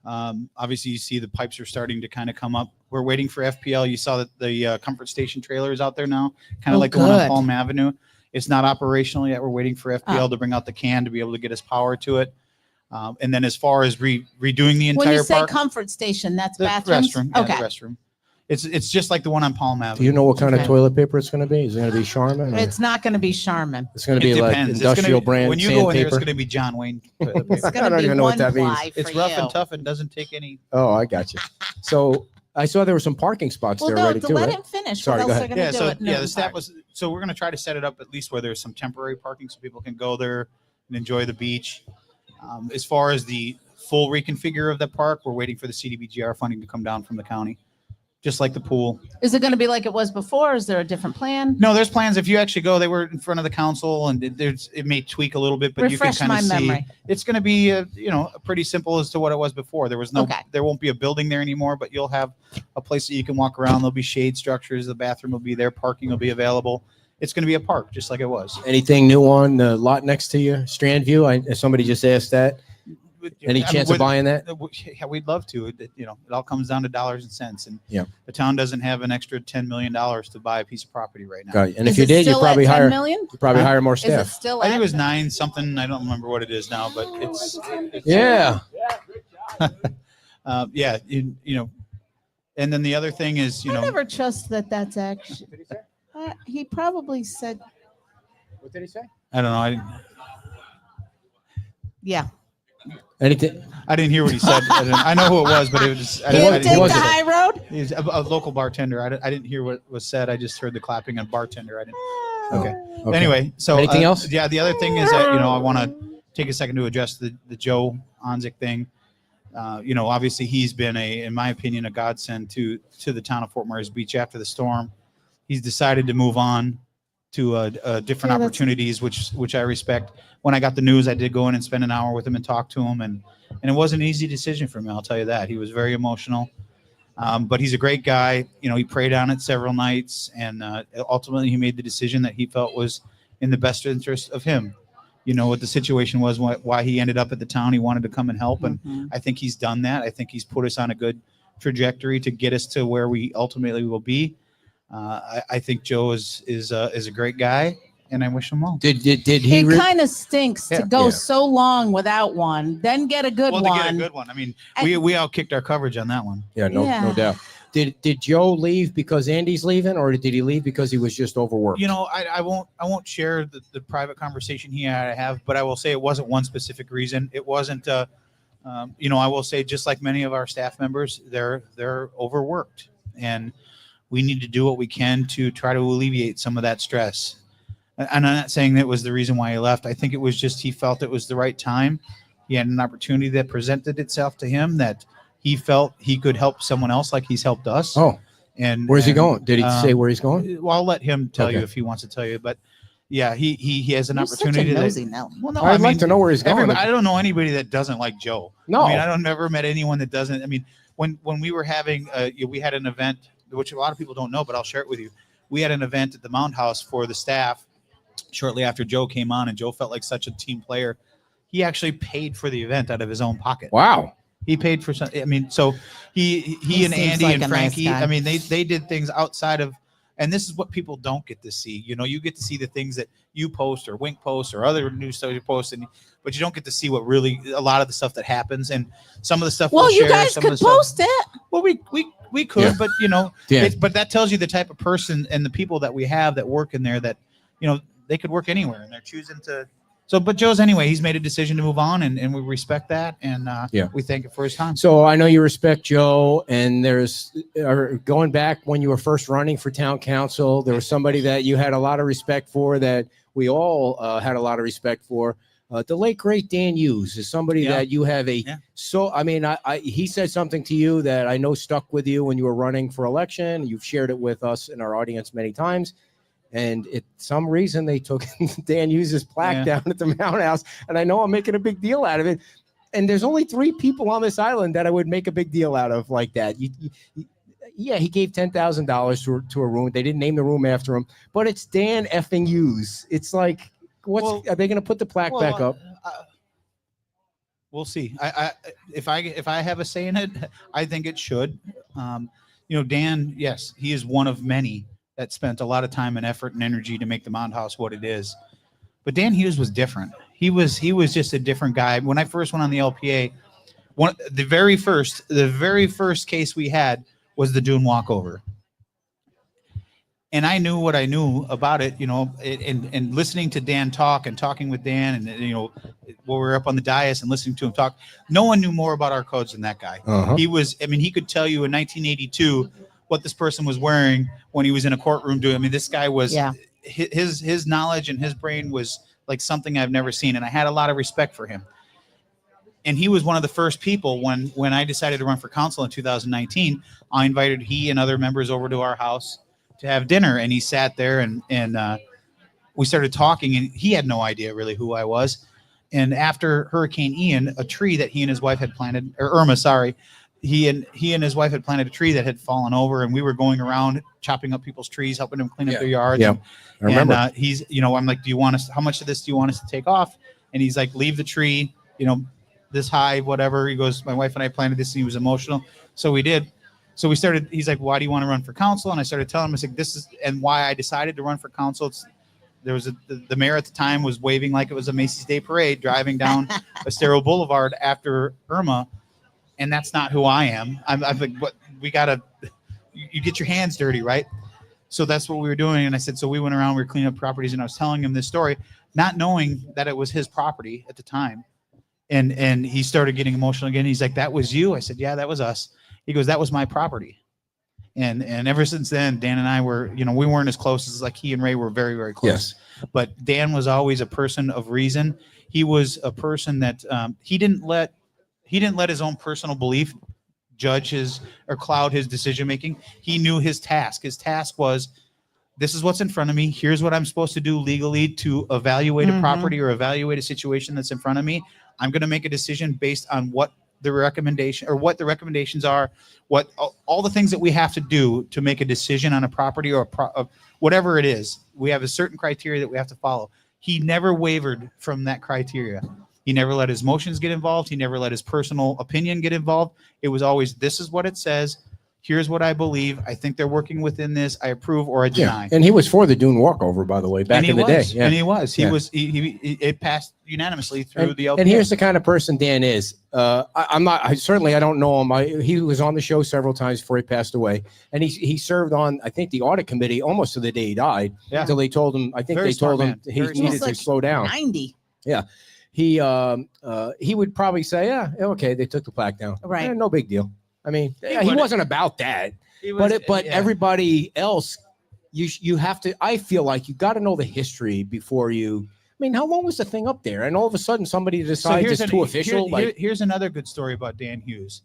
Obviously, you see the pipes are starting to kind of come up. We're waiting for FPL. You saw that the Comfort Station trailer is out there now, kind of like the one on good. Palm Avenue. It's not operational yet. We're waiting for FPL to bring out the can to be able to get us power to it. And then as far as redoing the When you entire say park, comfort station, that's the bathrooms? restroom, yeah, Okay. the restroom. It's just like the one on Palm Avenue. Do you know what kind of Okay. toilet paper it's going to be? Is it going to be Charmin? Or It's not going to be Charmin. it's going to It be like depends. It's gonna industrial be- brand When you go in there, it's sandpaper? going to be John Wayne. toilet It's paper. going I to don't be even know what one that means. ply for It's rough you. and tough and doesn't take any. Oh, I got you. So I saw there were some parking spots Well, there no, already to too, let right? him finish. Sorry, What go else ahead. they're going Yeah, to so do at yeah, Newton the staff Park? was. So we're going to try to set it up at least where there's some temporary parking, so people can go there and enjoy the beach. As far as the full reconfigure of the park, we're waiting for the CDBGR funding to come down from the county, just like the pool. Is it going to be like it was before? Is there a different plan? No, there's plans. If you actually go, they were in front of the council, and it may tweak a little bit, but Refresh you can my kind of see memory. it's going to be pretty simple as to what it was before. Okay. There won't be a building there anymore, but you'll have a place that you can walk around. There'll be shade structures. The bathroom will be there. Parking will be available. It's going to be a park, just like it was. Anything new on the lot next to you, Strandview? Somebody just asked that. Any chance of buying that? Yeah, we'd love to. It all comes down to dollars and cents, and Yeah. the town doesn't have an extra $10 million to buy a piece of property right now. Right. And if Is you it did, you still probably at 10 hire million? more Is it staff. still I think at it was 9 something. I don't remember what it is now, but it's Yeah. yeah, and then the other thing is, I never trust that that's actually. He probably said, What did he say? I don't know. yeah. Anything? I didn't hear what he said. I know who it was, but it was. I He didn't didn't hear take what the he said. high road. He's a local bartender. I didn't hear what was said. I just heard the clapping and bartender. I didn't. Okay. Okay. Anyway, so Anything else? Yeah, the other thing is that I want to take a second to address the Joe Onzik thing. Obviously he's been in my opinion, a godsend to the town of Fort Myers Beach after the storm. He's decided to move on to different opportunities, which I respect. When I got the news, I did go in and spend an hour with him and talk to him, and it wasn't an easy decision for me. I'll tell you that. He was very emotional, but he's a great guy. He prayed on it several nights, and ultimately he made the decision that he felt was in the best interest of him. What the situation was, why he ended up at the town. He wanted to come and help, and I think he's done that. I think he's put us on a good trajectory to get us to where we ultimately will be. I think Joe is a great guy, and I wish him well. Did he? It kind of stinks to go Yeah. so long without one, then get a good To one. get a good one. I mean, we outkicked our coverage on that one. Yeah, no doubt. Did Joe leave because Andy's leaving, or did he leave because he was just overworked? I won't share the private conversation he and I have, but I will say it wasn't one specific reason. It wasn't. I will say, just like many of our staff members, they're overworked, and we need to do what we can to try to alleviate some of that stress. And I'm not saying that was the reason why he left. I think it was just he felt it was the right time. He had an opportunity that presented itself to him that he felt he could help someone else like he's helped us. Oh, and where's he going? Did he say where he's going? Well, I'll let him tell you Okay. if he wants to tell you. But yeah, he has an You're opportunity such a to. nosy Nelly. Well, no, I'd like to know where he's going. I don't know anybody that doesn't like Joe. No. I mean, I don't never met anyone that doesn't. I mean, when we were having, we had an event, which a lot of people don't know, but I'll share it with you. We had an event at the Mound House for the staff shortly after Joe came on, and Joe felt like such a team player. He actually paid for the event out of his own pocket. Wow. He paid for some. I mean, so he and seems Andy like and a nice Frankie. guy. I mean, they did things outside of, and this is what people don't get to see. You get to see the things that you post or Wink posts or other news stuff you post, but you don't get to see what really a lot of the stuff that happens, and some of the stuff. Well, we'll you share, guys some of could the stuff- post it. Well, we could, Yeah. but Yeah. but that tells you the type of person and the people that we have that work in there that they could work anywhere, and they're choosing to. So, but Joe's anyway, he's made a decision to move on, and we respect that, and we thank him for his time. So I know you respect Joe, and going back when you were first running for town council, there was somebody that you had a lot of respect for, that we all had a lot of respect for. The late great Dan Hughes is somebody Yeah. that you have so I mean, he said something to you that I know stuck with you when you were running for election. You've shared it with us in our audience many times. And some reason they took Dan Hughes' plaque down at the Mound House. And I know I'm making a big deal out of it. And there's only 3 people on this island that I would make a big deal out of like that. Yeah, he gave $10,000 to a room. They didn't name the room after him, but it's Dan effing Hughes. It's like, are they going to put the plaque back up? We'll see. If I have a say in it, I think it should. Dan, yes, he is one of many that spent a lot of time and effort and energy to make the Mound House what it is. But Dan Hughes was different. He was just a different guy. When I first went on the LPA, the very first case we had was the Dune walkover. And I knew what I knew about it, and listening to Dan talk and talking with Dan, and when we were up on the dais and listening to him talk, no one knew more about our codes than that guy. Uh-huh. He could tell you in 1982 what this person was wearing when he was in a courtroom doing. I mean, this guy was his knowledge and his brain was like something I've never seen, and I had a lot of respect for him. And he was one of the first people when I decided to run for council in 2019. I invited he and other members over to our house to have dinner, and he sat there and we started talking, and he had no idea really who I was. And after Hurricane Ian, a tree that he and his wife had planted, or Irma, sorry, he and his wife had planted a tree that had fallen over, and we were going around chopping up people's trees, helping them clean up their yards. Yeah, I remember. And he's, I'm like, how much of this do you want us to take off? And he's like, leave the tree, this high, whatever. He goes, my wife and I planted this, and he was emotional. So we did. So we started, he's like, why do you want to run for council? And I started telling him, I said, this is, and why I decided to run for council. There was the mayor at the time was waving like it was a Macy's Day Parade, driving down Estero Boulevard after Irma. And that's not who I am. I'm like, what, you get your hands dirty, right? So that's what we were doing. And I said, so we went around, we were cleaning up properties, and I was telling him this story, not knowing that it was his property at the time. And he started getting emotional again. He's like, "That was you?" I said, "Yeah, that was us." He goes, "That was my property." And ever since then, Dan and I were, we weren't as close as like he and Ray were very, very close. Yes. But Dan was always a person of reason. He was a person that he didn't let his own personal belief judge his or cloud his decision making. He knew his task. His task was, this is what's in front of me. Here's what I'm supposed to do legally to evaluate a property or evaluate a situation that's in front of me. I'm going to make a decision based on what the recommendations are, what all the things that we have to do to make a decision on a property or whatever it is. We have a certain criteria that we have to follow. He never wavered from that criteria. He never let his emotions get involved. He never let his personal opinion get involved. It was always, this is what it says. Here's what I believe. I think they're working within this. I approve or I deny. Yeah. And he was for the Dune walkover, by the way, back in the day. Yeah. And he was. It passed unanimously through the LPA. And here's the kind of person Dan is. I don't know him. He was on the show several times before he passed away. And he served on, I think, the audit committee almost to the day he died. Yeah. Until they told him, he needed to slow down. 90. Yeah. He would probably say, yeah, okay, they took the plaque down. Right. Yeah, no big deal. I mean, he wasn't about that. But everybody else, you have to. I feel like you got to know the history before you. I mean, how long was the thing up there? And all of a sudden, somebody decides it's too official. Here's another good story about Dan Hughes.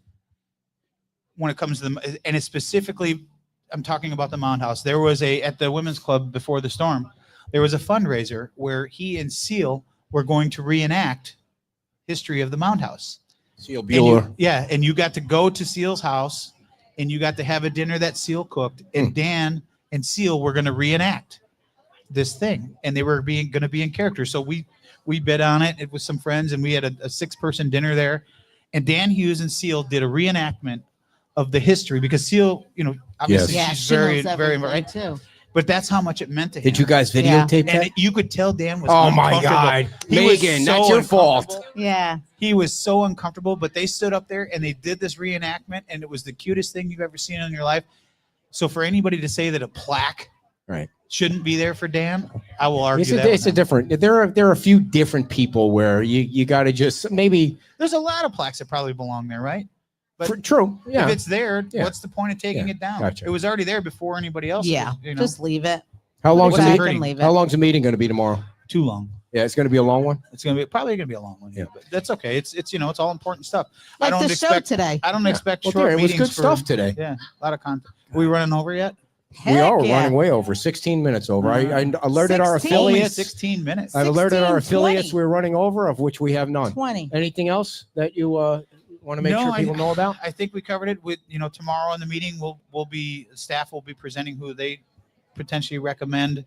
When it comes to and it's specifically, I'm talking about the Mound House. There was at the Women's Club before the storm, there was a fundraiser where he and Seal were going to reenact history of the Mound House. Seal Bueller. And you got to go to Seal's house and you got to have a dinner that Seal cooked, and Dan and Seal were going to reenact this thing, and they were going to be in character. So we bid on it with some friends, and we had a 6-person dinner there, and Dan Hughes and Seal did a reenactment of the history, because Seal, obviously she's very, very right too. But that's how much it meant to him. Did you guys videotape that? And you could tell Dan was oh my uncomfortable. God. He was Megan, so that's your fault. Yeah. He was so uncomfortable, but they stood up there and they did this reenactment, and it was the cutest thing you've ever seen in your life. So for anybody to say that a plaque shouldn't be there for Dan, I will argue it's a different. There are a few different people where you got to just maybe. There's a lot of plaques that probably belong there, right? But true. Yeah. If it's there, what's the point of taking it down? Gotcha. It was already there before anybody else. Yeah. Just leave it. How long's the meeting going to be tomorrow? Too long. Yeah, it's going to be a long one. It's going to be probably going to be a long one. Yeah, but that's okay. It's it's all important stuff. Like I don't show today. I don't expect short it was meetings good stuff today. Yeah, a lot of content. Are we running over yet? We are running way over, 16 minutes over. I alerted our affiliates. 16 minutes. I've alerted our affiliates we're running over, of which we have none. 20. Anything else that you want to make sure people know about? I think we covered it. With tomorrow in the meeting, staff will be presenting who they potentially recommend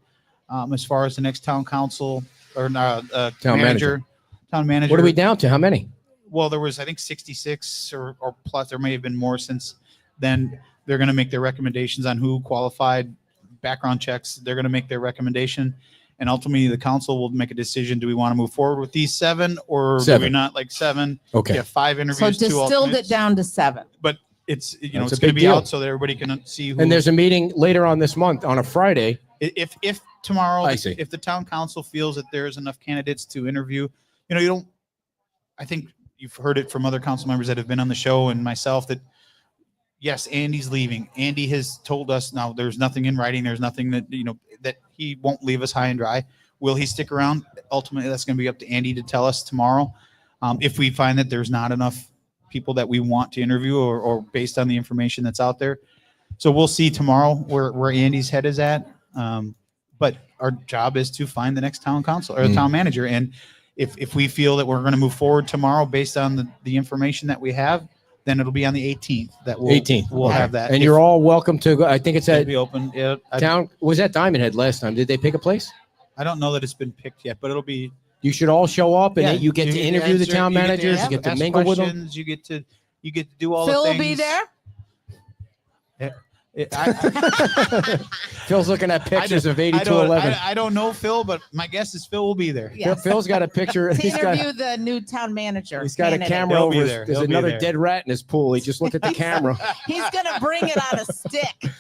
as far as the next town council or town manager. Town manager. What are we down to? How many? Well, there was, I think, 66 or plus. There may have been more since then. They're going to make their recommendations on who qualified, background checks. They're going to make their recommendation. And ultimately, the council will make a decision. Do we want to move forward with these 7 or do we not like 7? Okay. You have 5 interviews. So distilled it down to 7. But it's, it's going to be out so that everybody can see who. And there's a meeting later on this month on a Friday. If tomorrow, if the town council feels that there's enough candidates to interview, I think you've heard it from other council members that have been on the show and myself that, yes, Andy's leaving. Andy has told us now there's nothing in writing. There's nothing that, that he won't leave us high and dry. Will he stick around? Ultimately, that's going to be up to Andy to tell us tomorrow. If we find that there's not enough people that we want to interview or based on the information that's out there. So we'll see tomorrow where Andy's head is at. But our job is to find the next town council or the town manager. And if we feel that we're going to move forward tomorrow based on the information that we have, then it'll be on the 18th that we'll have that. And you're all welcome to go. I think it's at be open. Yeah, town. Was at Diamond Head last time. Did they pick a place? I don't know that it's been picked yet, but it'll be. You should all show up and you get to interview the town managers. You get to mingle with them. You get to do all Phil the things. will be there. Phil's looking at pictures of 8211. I don't know Phil, but my guess is Phil will be there. Yes. Phil's got a picture. To interview the new town manager. He's got a camera over. There's another there. dead rat in his pool. He just looked at the camera. He's going to bring it on a stick.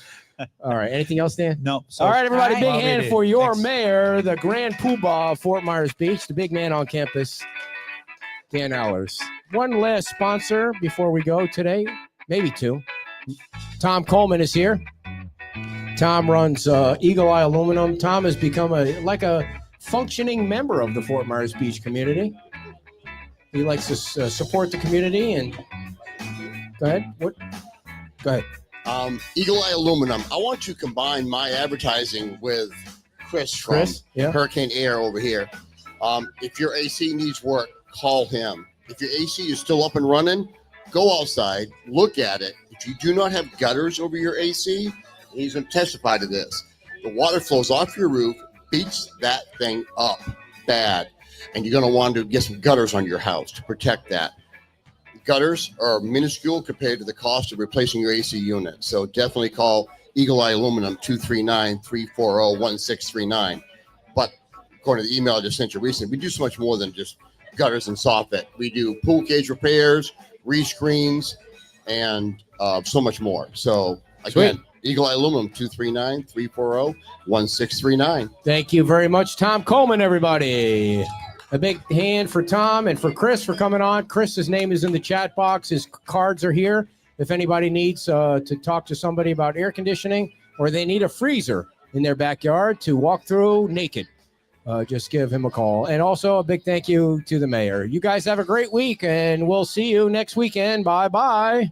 All right. Anything else, Dan? No. All right, everybody. Big Bobby hand did. for your Thanks. mayor, the Grand Poobah of Fort Myers Beach, the big man on campus. Dan Allers. One last sponsor before we go today, maybe two. Tom Coleman is here. Tom runs Eagle Eye Aluminum. Tom has become a functioning member of the Fort Myers Beach community. He likes to support the community. And go ahead. What? Go ahead. Eagle Eye Aluminum. I want to combine my advertising with Chris from yeah. Hurricane Air over here. If your AC needs work, call him. If your AC is still up and running, go outside, look at it. If you do not have gutters over your AC, he's going to testify to this. The water flows off your roof, beats that thing up bad, and you're going to want to get some gutters on your house to protect that. Gutters are minuscule compared to the cost of replacing your AC unit. So definitely call Eagle Eye Aluminum 239-340-1639. But according to the email I just sent you recently, we do so much more than just gutters and soffit. We do pool cage repairs, rescreens, and so much more. So again, Sweet. Eagle Eye Aluminum 239-340-1639. Thank you very much, Tom Coleman, everybody. A big hand for Tom and for Chris for coming on. Chris's name is in the chat box. His cards are here. If anybody needs to talk to somebody about air conditioning or they need a freezer in their backyard to walk through naked, just give him a call. And also a big thank you to the mayor. You guys have a great week, and we'll see you next weekend. Bye-bye.